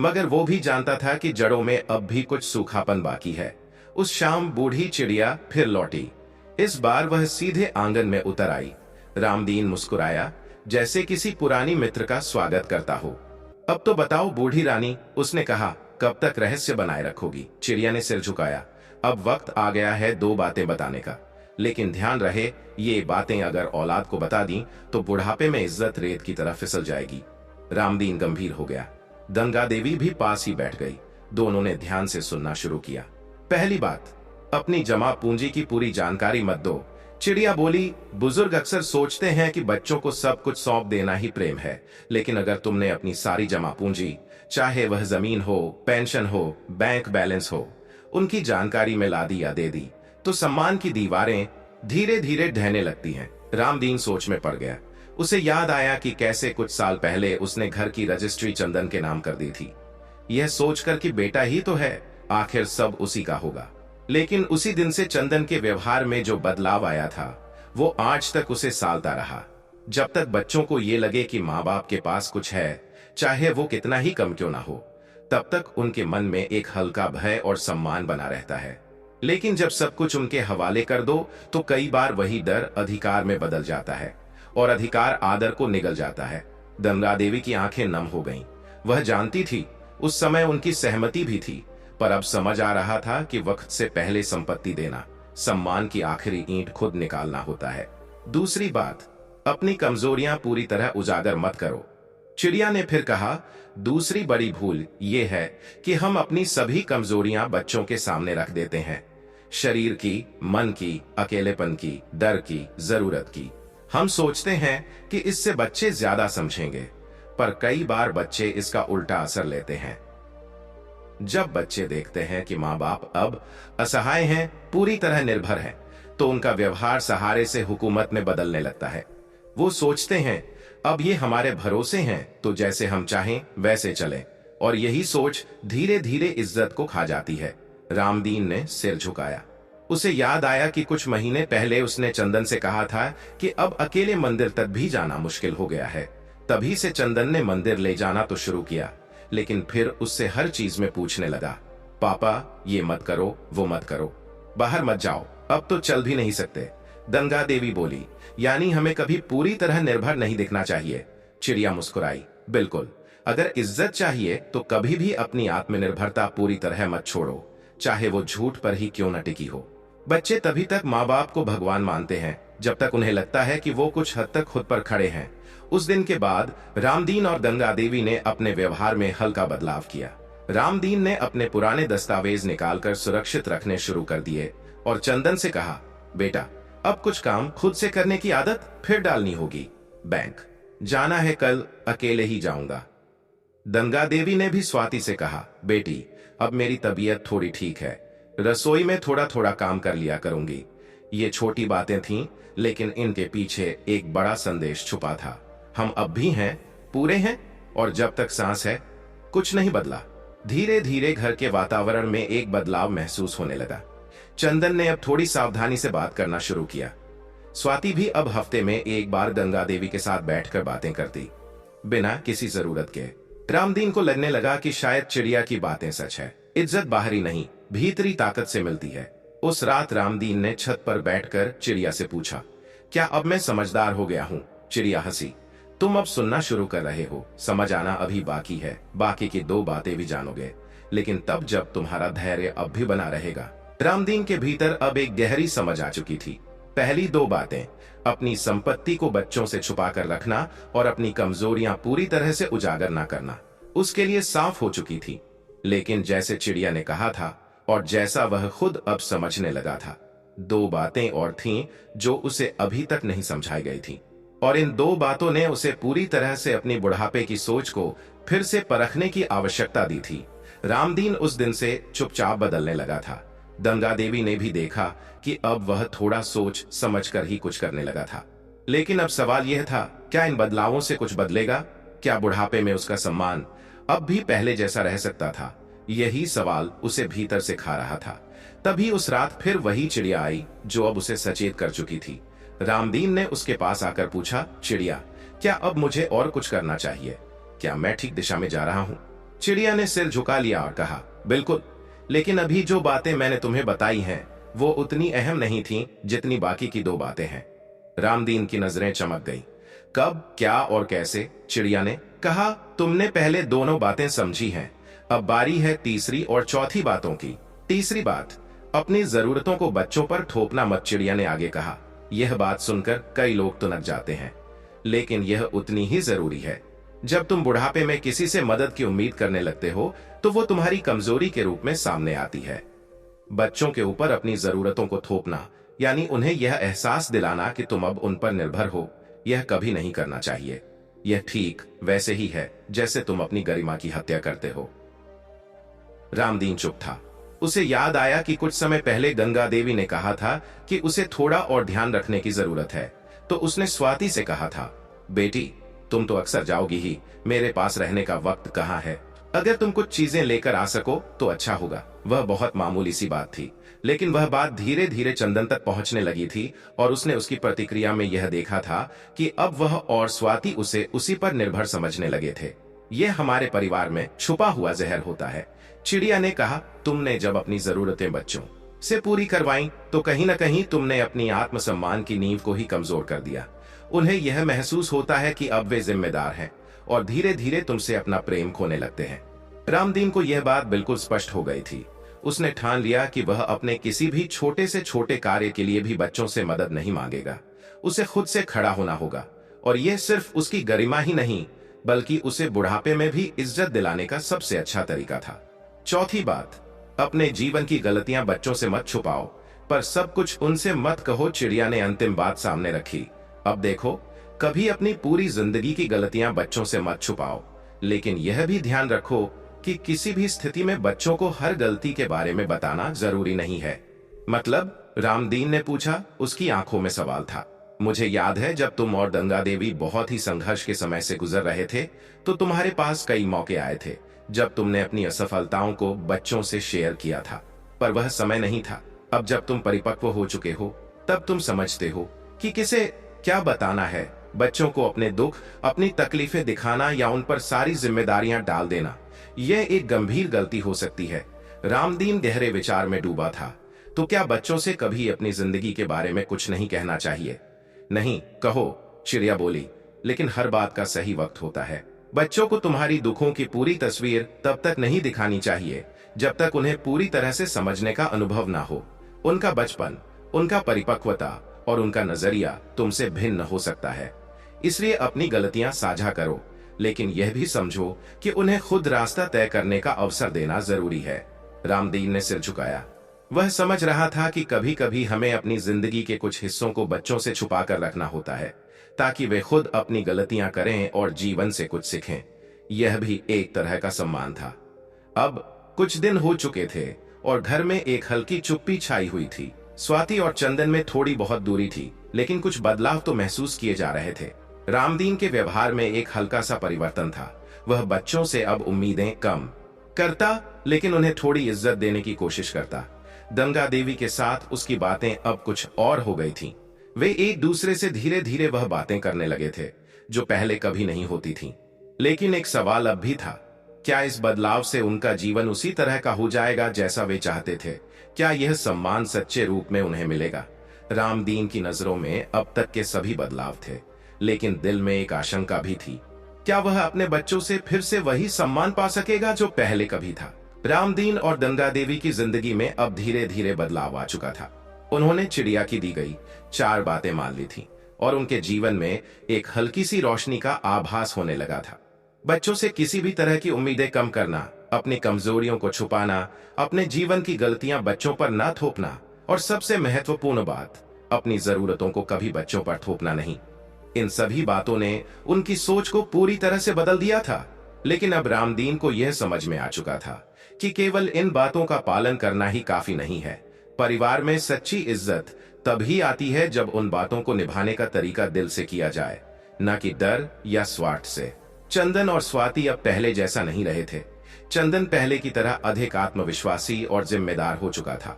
मगर वो भी जानता था कि जड़ों में अब भी कुछ सूखापन बाकी है। उस शाम बूढ़ी चिड़िया फिर लौटी। इस बार वह सीधे आंगन में उतर आई। रामदीन मुस्कुराया, जैसे किसी पुरानी मित्र का स्वागत करता हो। अब तो बताओ बूढ़ी रानी, उसने कहा, कब तक रहस्य बनाए रखोगी। चिड़िया ने सिर झुकाया। अब वक्त आ गया है 2 बातें बताने का, लेकिन ध्यान रहे, ये बातें अगर औलाद को बता दी तो बुढ़ापे में इज्जत रेत की तरह फिसल जाएगी। रामदीन गंभीर हो गया। गंगा देवी भी पास ही बैठ गई। दोनों ने ध्यान से सुनना शुरू किया। पहली बात, अपनी जमा पूंजी की पूरी जानकारी मत दो। चिड़िया बोली, बुजुर्ग अक्सर सोचते हैं कि बच्चों को सब कुछ सौंप देना ही प्रेम है, लेकिन अगर तुमने अपनी सारी जमा पूंजी, चाहे वह जमीन हो, पेंशन हो, बैंक बैलेंस हो, उनकी जानकारी में ला दी या दे दी, तो सम्मान की दीवारें धीरे धीरे ढहने लगती हैं। रामदीन सोच में पड़ गया। उसे याद आया कि कैसे कुछ साल पहले उसने घर की रजिस्ट्री चंदन के नाम कर दी थी। यह सोचकर कि बेटा ही तो है, आखिर सब उसी का होगा। लेकिन उसी दिन से चंदन के व्यवहार में जो बदलाव आया था, वो आज तक उसे सालता रहा। जब तक बच्चों को ये लगे कि माँ बाप के पास कुछ है, चाहे वो कितना ही कम क्यों ना हो, तब तक उनके मन में एक हल्का भय और सम्मान बना रहता है। लेकिन जब सब कुछ उनके हवाले कर दो तो कई बार वही डर अधिकार में बदल जाता है और अधिकार आदर को निगल जाता है। गंगा देवी की आंखें नम हो गईं। वह जानती थी, उस समय उनकी सहमति भी थी, पर अब समझ आ रहा था कि वक्त से पहले संपत्ति देना, सम्मान की आखिरी ईंट खुद निकालना होता है। दूसरी बात, अपनी कमजोरियां पूरी तरह उजागर मत करो। चिड़िया ने फिर कहा, दूसरी बड़ी भूल यह है कि हम अपनी सभी कमजोरियां बच्चों के सामने रख देते हैं। शरीर की, मन की, अकेलेपन की, डर की, जरूरत की। हम सोचते हैं कि इससे बच्चे ज्यादा समझेंगे, पर कई बार बच्चे इसका उल्टा असर लेते हैं। जब बच्चे देखते हैं कि माँ बाप अब असहाय हैं, पूरी तरह निर्भर हैं, तो उनका व्यवहार सहारे से हुकूमत में बदलने लगता है। वो सोचते हैं अब ये हमारे भरोसे हैं तो जैसे हम चाहें वैसे चलें, और यही सोच धीरे धीरे इज्जत को खा जाती है। रामदीन ने सिर झुकाया। उसे याद आया कि कुछ महीने पहले उसने चंदन से कहा था कि अब अकेले मंदिर तक भी जाना मुश्किल हो गया है। तभी से चंदन ने मंदिर ले जाना तो शुरू किया, लेकिन फिर उससे हर चीज में पूछने लगा, पापा ये मत करो, वो मत करो, बाहर मत जाओ, अब तो चल भी नहीं सकते। गंगा देवी बोली, यानी हमें कभी पूरी तरह निर्भर नहीं दिखना चाहिए। चिड़िया मुस्कुराई, बिल्कुल, अगर इज्जत चाहिए तो कभी भी अपनी आत्मनिर्भरता पूरी तरह मत छोड़ो, चाहे वो झूठ पर ही क्यों न टिकी हो। बच्चे तभी तक माँ बाप को भगवान मानते हैं जब तक उन्हें लगता है कि वो कुछ हद तक खुद पर खड़े हैं। उस दिन के बाद रामदीन और गंगा देवी ने अपने व्यवहार में हल्का बदलाव किया। रामदीन ने अपने पुराने दस्तावेज निकालकर सुरक्षित रखने शुरू कर दिए और चंदन से कहा, बेटा अब कुछ काम खुद से करने की आदत फिर डालनी होगी। बैंक जाना है कल अकेले ही जाऊंगा। गंगा देवी ने भी स्वाति से कहा, बेटी अब मेरी तबीयत थोड़ी ठीक है, रसोई में थोड़ा थोड़ा काम कर लिया करूंगी। ये छोटी बातें थीं, लेकिन इनके पीछे एक बड़ा संदेश छुपा था। हम अब भी हैं, पूरे हैं, और जब तक सांस है कुछ नहीं बदला। धीरे धीरे घर के वातावरण में एक बदलाव महसूस होने लगा। चंदन ने अब थोड़ी सावधानी से बात करना शुरू किया। स्वाति भी अब हफ्ते में एक बार गंगा देवी के साथ बैठकर बातें करती, बिना किसी जरूरत के। रामदीन को लगने लगा कि शायद चिड़िया की बातें सच है। इज्जत बाहरी नहीं, भीतरी ताकत से मिलती है। उस रात रामदीन ने छत पर बैठकर चिड़िया से पूछा, क्या अब मैं समझदार हो गया हूँ? चिड़िया हंसी, तुम अब सुनना शुरू कर रहे हो, समझ आना अभी बाकी है। बाकी की 2 बातें भी जानोगे, लेकिन तब जब तुम्हारा धैर्य अब भी बना रहेगा। रामदीन के भीतर अब एक गहरी समझ आ चुकी थी। पहली 2 बातें, अपनी संपत्ति को बच्चों से छुपा कर रखना और अपनी कमजोरियां पूरी तरह से उजागर ना करना, उसके लिए साफ हो चुकी थी। लेकिन जैसे चिड़िया ने कहा था और जैसा वह खुद अब समझने लगा था, 2 बातें और थीं जो उसे अभी तक नहीं समझाई गई थी, और इन 2 बातों ने उसे पूरी तरह से अपनी बुढ़ापे की सोच को फिर से परखने की आवश्यकता दी थी। रामदीन उस दिन से चुपचाप बदलने लगा था। गंगा देवी ने भी देखा कि अब वह थोड़ा सोच समझकर ही कुछ करने लगा था। लेकिन अब सवाल यह था, क्या इन बदलावों से कुछ बदलेगा? क्या बुढ़ापे में उसका सम्मान अब भी पहले जैसा रह सकता था? यही सवाल उसे भीतर से खा रहा था। तभी उस रात फिर वही चिड़िया आई जो अब उसे सचेत कर चुकी थी। रामदीन ने उसके पास आकर पूछा, चिड़िया, क्या अब मुझे और कुछ करना चाहिए? क्या मैं ठीक दिशा में जा रहा हूँ? चिड़िया ने सिर झुका लिया और कहा, बिल्कुल, लेकिन अभी जो बातें मैंने तुम्हें बताई हैं वो उतनी अहम नहीं थीं जितनी बाकी की 2 बातें हैं। रामदीन की नजरें चमक गईं। कब, क्या और कैसे? चिड़िया ने कहा, तुमने पहले दोनों बातें समझी हैं, अब बारी है तीसरी और चौथी बातों की। तीसरी बात, अपनी जरूरतों को बच्चों पर थोपना मत। चिड़िया ने आगे कहा, यह बात सुनकर कई लोग तो नक जाते हैं, लेकिन यह उतनी ही जरूरी है। जब तुम बुढ़ापे में किसी से मदद की उम्मीद करने लगते हो तो वो तुम्हारी कमजोरी के रूप में सामने आती है। बच्चों के ऊपर अपनी जरूरतों को थोपना, यानी उन्हें यह एहसास दिलाना कि तुम अब उन पर निर्भर हो, यह कभी नहीं करना चाहिए। यह ठीक वैसे ही है जैसे तुम अपनी गरिमा की हत्या करते हो। रामदीन चुप था। उसे याद आया कि कुछ समय पहले गंगा देवी ने कहा था कि उसे थोड़ा और ध्यान रखने की जरूरत है, तो उसने स्वाति से कहा था, बेटी तुम तो अक्सर जाओगी ही, मेरे पास रहने का वक्त कहाँ है? अगर तुम कुछ चीजें लेकर आ सको तो अच्छा होगा। वह बहुत मामूली सी बात थी, लेकिन वह बात धीरे धीरे चंदन तक पहुंचने लगी थी, और उसने उसकी प्रतिक्रिया में यह देखा था कि अब वह और स्वाति उसे उसी पर निर्भर समझने लगे थे। यह हमारे परिवार में छुपा हुआ जहर होता है। चिड़िया ने कहा, तुमने जब अपनी जरूरतें बच्चों से पूरी करवाई तो कहीं न कहीं तुमने अपनी आत्मसम्मान की नींव को ही कमजोर कर दिया। उन्हें यह महसूस होता है कि अब वे जिम्मेदार हैं और धीरे धीरे तुमसे अपना प्रेम खोने लगते हैं। रामदीन को यह बात बिल्कुल स्पष्ट हो गई थी। उसने ठान लिया कि वह अपने किसी भी छोटे से छोटे कार्य के लिए भी बच्चों से मदद नहीं मांगेगा। उसे खुद से खड़ा होना होगा, और यह सिर्फ उसकी गरिमा ही नहीं बल्कि उसे बुढ़ापे में भी इज्जत दिलाने का सबसे अच्छा तरीका था। चौथी बात, अपने जीवन की गलतियां बच्चों से मत छुपाओ, पर सब कुछ उनसे मत कहो। चिड़िया ने अंतिम बात सामने रखी। अब देखो, कभी अपनी पूरी जिंदगी की गलतियां बच्चों से मत छुपाओ, लेकिन यह भी ध्यान रखो कि किसी भी स्थिति में बच्चों को हर गलती के बारे में बताना जरूरी नहीं है। मतलब? रामदीन ने पूछा। उसकी आंखों में सवाल था। मुझे याद है जब तुम और गंगा देवी बहुत ही संघर्ष के समय से गुजर रहे थे तो तुम्हारे पास कई मौके आए थे जब तुमने अपनी असफलताओं को बच्चों से शेयर किया था, पर वह समय नहीं था। अब जब तुम परिपक्व हो चुके हो तब तुम समझते हो कि किसे क्या बताना है। बच्चों को अपने दुख, अपनी तकलीफें दिखाना या उन पर सारी जिम्मेदारियां डाल देना, यह एक गंभीर गलती हो सकती है। रामदीन गहरे विचार में डूबा था। तो क्या बच्चों से कभी अपनी जिंदगी के बारे में कुछ नहीं कहना चाहिए? नहीं, कहो, चिड़िया बोली, लेकिन हर बात का सही वक्त होता है। बच्चों को तुम्हारी दुखों की पूरी तस्वीर तब तक नहीं दिखानी चाहिए जब तक उन्हें पूरी तरह से समझने का अनुभव ना हो। उनका बचपन, उनका परिपक्वता और उनका नजरिया तुमसे भिन्न हो सकता है। इसलिए अपनी गलतियां साझा करो, लेकिन यह भी समझो कि उन्हें खुद रास्ता तय करने का अवसर देना जरूरी है। रामदीन ने सिर झुकाया। वह समझ रहा था कि कभी कभी हमें अपनी जिंदगी के कुछ हिस्सों को बच्चों से छुपा कर रखना होता है ताकि वे खुद अपनी गलतियां करें और जीवन से कुछ सीखें। यह भी एक तरह का सम्मान था। अब कुछ दिन हो चुके थे और घर में एक हल्की चुप्पी छाई हुई थी। स्वाति और चंदन में थोड़ी बहुत दूरी थी, लेकिन कुछ बदलाव तो महसूस किए जा रहे थे। रामदीन के व्यवहार में एक हल्का सा परिवर्तन था। वह बच्चों से अब उम्मीदें कम करता, लेकिन उन्हें थोड़ी इज्जत देने की कोशिश करता। गंगा देवी के साथ उसकी बातें अब कुछ और हो गई थीं। वे एक दूसरे से धीरे धीरे वह बातें करने लगे थे जो पहले कभी नहीं होती थीं। लेकिन एक सवाल अब भी था, क्या इस बदलाव से उनका जीवन उसी तरह का हो जाएगा जैसा वे चाहते थे? क्या यह सम्मान सच्चे रूप में उन्हें मिलेगा? रामदीन की नजरों में अब तक के सभी बदलाव थे, लेकिन दिल में एक आशंका भी थी। क्या वह अपने बच्चों से फिर से वही सम्मान पा सकेगा जो पहले कभी था? रामदीन और गंगा देवी की जिंदगी में अब धीरे धीरे बदलाव आ चुका था। उन्होंने चिड़िया की दी गई 4 बातें मान ली थीं और उनके जीवन में एक हल्की सी रोशनी का आभास होने लगा था। बच्चों से किसी भी तरह की उम्मीदें कम करना, अपनी कमजोरियों को छुपाना, अपने जीवन की गलतियां बच्चों पर ना थोपना और सबसे महत्वपूर्ण बात, अपनी जरूरतों को कभी बच्चों पर थोपना नहीं। इन सभी बातों ने उनकी सोच को पूरी तरह से बदल दिया था। लेकिन अब रामदीन को यह समझ में आ चुका था कि केवल इन बातों का पालन करना ही काफी नहीं है। परिवार में सच्ची इज्जत तभी आती है जब उन बातों को निभाने का तरीका दिल से किया जाए, न कि डर या स्वार्थ से। चंदन और स्वाति अब पहले जैसा नहीं रहे थे। चंदन पहले की तरह अधिक आत्मविश्वासी और जिम्मेदार हो चुका था।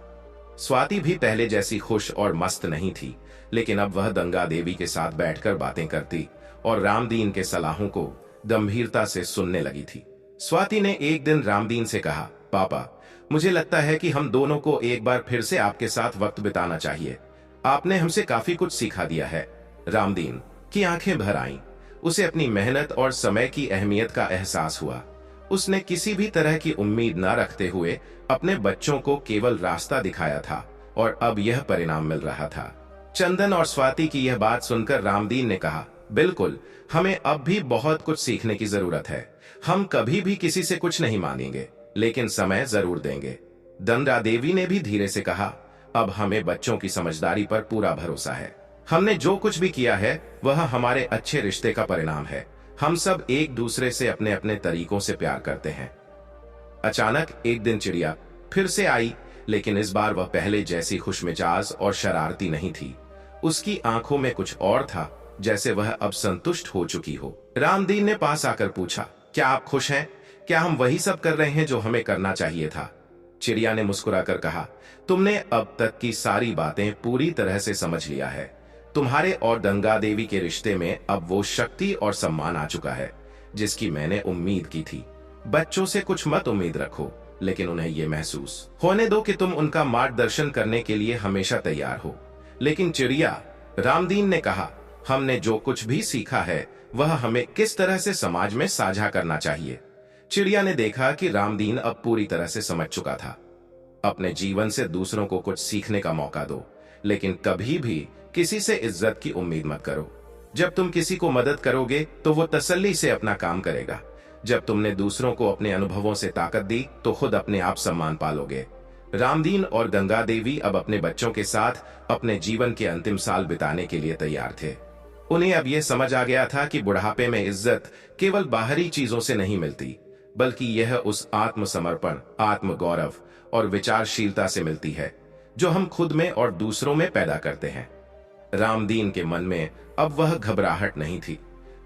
स्वाति भी पहले जैसी खुश और मस्त नहीं थी, लेकिन अब वह गंगा देवी के साथ बैठकर बातें करती और रामदीन के सलाहों को गंभीरता से सुनने लगी थी। स्वाति ने एक दिन रामदीन से कहा, पापा, मुझे लगता है कि हम दोनों को एक बार फिर से आपके साथ वक्त बिताना चाहिए। आपने हमसे काफी कुछ सिखा दिया है। रामदीन की आंखें भर आईं। उसे अपनी मेहनत और समय की अहमियत का एहसास हुआ। उसने किसी भी तरह की उम्मीद न रखते हुए अपने बच्चों को केवल रास्ता दिखाया था और अब यह परिणाम मिल रहा था। चंदन और स्वाति की यह बात सुनकर रामदीन ने कहा, बिल्कुल, हमें अब भी बहुत कुछ सीखने की जरूरत है। हम कभी भी किसी से कुछ नहीं मांगेंगे, लेकिन समय जरूर देंगे। गंगा देवी ने भी धीरे से कहा, अब हमें बच्चों की समझदारी पर पूरा भरोसा है। हमने जो कुछ भी किया है वह हमारे अच्छे रिश्ते का परिणाम है। हम सब एक दूसरे से अपने अपने तरीकों से प्यार करते हैं। अचानक एक दिन चिड़िया फिर से आई, लेकिन इस बार वह पहले जैसी खुशमिजाज और शरारती नहीं थी। उसकी आंखों में कुछ और था, जैसे वह अब संतुष्ट हो चुकी हो। रामदीन ने पास आकर पूछा, क्या आप खुश हैं? क्या हम वही सब कर रहे हैं जो हमें करना चाहिए था? चिड़िया ने मुस्कुराकर कहा, तुमने अब तक की सारी बातें पूरी तरह से समझ लिया है। तुम्हारे और गंगा देवी के रिश्ते में अब वो शक्ति और सम्मान आ चुका है जिसकी मैंने उम्मीद की थी। बच्चों से कुछ मत उम्मीद रखो, लेकिन उन्हें ये महसूस होने दो कि तुम उनका मार्गदर्शन करने के लिए हमेशा तैयार हो। लेकिन चिड़िया, रामदीन ने कहा, हमने जो कुछ भी सीखा है वह हमें किस तरह से समाज में साझा करना चाहिए। चिड़िया ने देखा कि रामदीन अब पूरी तरह से समझ चुका था। अपने जीवन से दूसरों को कुछ सीखने का मौका दो, लेकिन कभी भी किसी से इज्जत की उम्मीद मत करो। जब तुम किसी को मदद करोगे तो वो तसल्ली से अपना काम करेगा। जब तुमने दूसरों को अपने अनुभवों से ताकत दी तो खुद अपने आप सम्मान पालोगे। रामदीन और गंगा देवी अब अपने बच्चों के साथ अपने जीवन के अंतिम साल बिताने के लिए तैयार थे। उन्हें अब यह समझ आ गया था कि बुढ़ापे में इज्जत केवल बाहरी चीजों से नहीं मिलती, बल्कि यह उस आत्मसमर्पण, आत्मगौरव और विचारशीलता से मिलती है जो हम खुद में और दूसरों में पैदा करते हैं। रामदीन के मन में अब वह घबराहट नहीं थी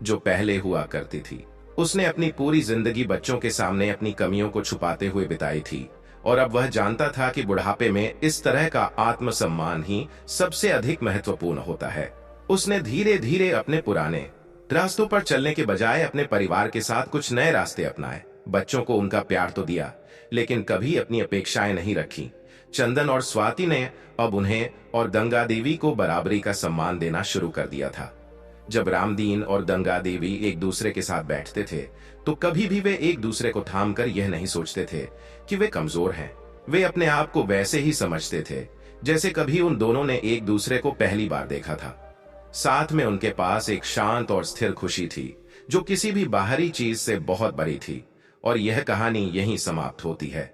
जो पहले हुआ करती थी। उसने अपनी पूरी जिंदगी बच्चों के सामने अपनी कमियों को छुपाते हुए बिताई थी और अब वह जानता था कि बुढ़ापे में इस तरह का आत्मसम्मान ही सबसे अधिक महत्वपूर्ण होता है। उसने धीरे धीरे अपने पुराने रास्तों पर चलने के बजाय अपने परिवार के साथ कुछ नए रास्ते अपनाए। बच्चों को उनका प्यार तो दिया, लेकिन कभी अपनी अपेक्षाएं नहीं रखी। चंदन और स्वाति ने अब उन्हें और गंगा देवी को बराबरी का सम्मान देना शुरू कर दिया था। जब रामदीन और गंगा देवी एक दूसरे के साथ बैठते थे तो कभी भी वे एक दूसरे को थाम कर यह नहीं सोचते थे कि वे कमजोर हैं। वे अपने आप को वैसे ही समझते थे जैसे कभी उन दोनों ने एक दूसरे को पहली बार देखा था। साथ में उनके पास एक शांत और स्थिर खुशी थी जो किसी भी बाहरी चीज से बहुत बड़ी थी। और यह कहानी यहीं समाप्त होती है।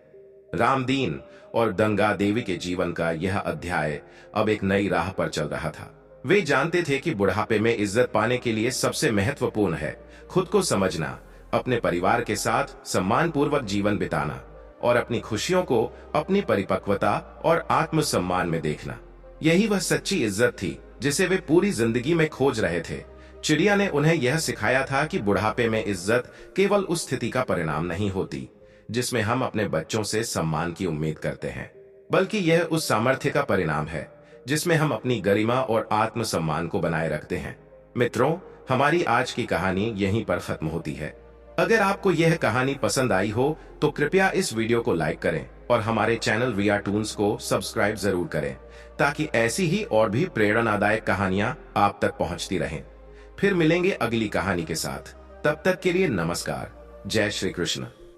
रामदीन और गंगा देवी के जीवन का यह अध्याय अब एक नई राह पर चल रहा था। वे जानते थे कि बुढ़ापे में इज्जत पाने के लिए सबसे महत्वपूर्ण है खुद को समझना, अपने परिवार के साथ सम्मानपूर्वक जीवन बिताना और अपनी खुशियों को अपनी परिपक्वता और आत्मसम्मान में देखना। यही वह सच्ची इज्जत थी जिसे वे पूरी जिंदगी में खोज रहे थे। चिड़िया ने उन्हें यह सिखाया था कि बुढ़ापे में इज्जत केवल उस स्थिति का परिणाम नहीं होती जिसमें हम अपने बच्चों से सम्मान की उम्मीद करते हैं, बल्कि यह उस सामर्थ्य का परिणाम है जिसमें हम अपनी गरिमा और आत्मसम्मान को बनाए रखते हैं। मित्रों, हमारी आज की कहानी यहीं पर खत्म होती है। अगर आपको यह कहानी पसंद आई हो तो कृपया इस वीडियो को लाइक करें और हमारे चैनल रिया टून्स को सब्सक्राइब जरूर करें ताकि ऐसी ही और भी प्रेरणादायक कहानियां आप तक पहुंचती रहें। फिर मिलेंगे अगली कहानी के साथ। तब तक के लिए नमस्कार। जय श्री कृष्ण।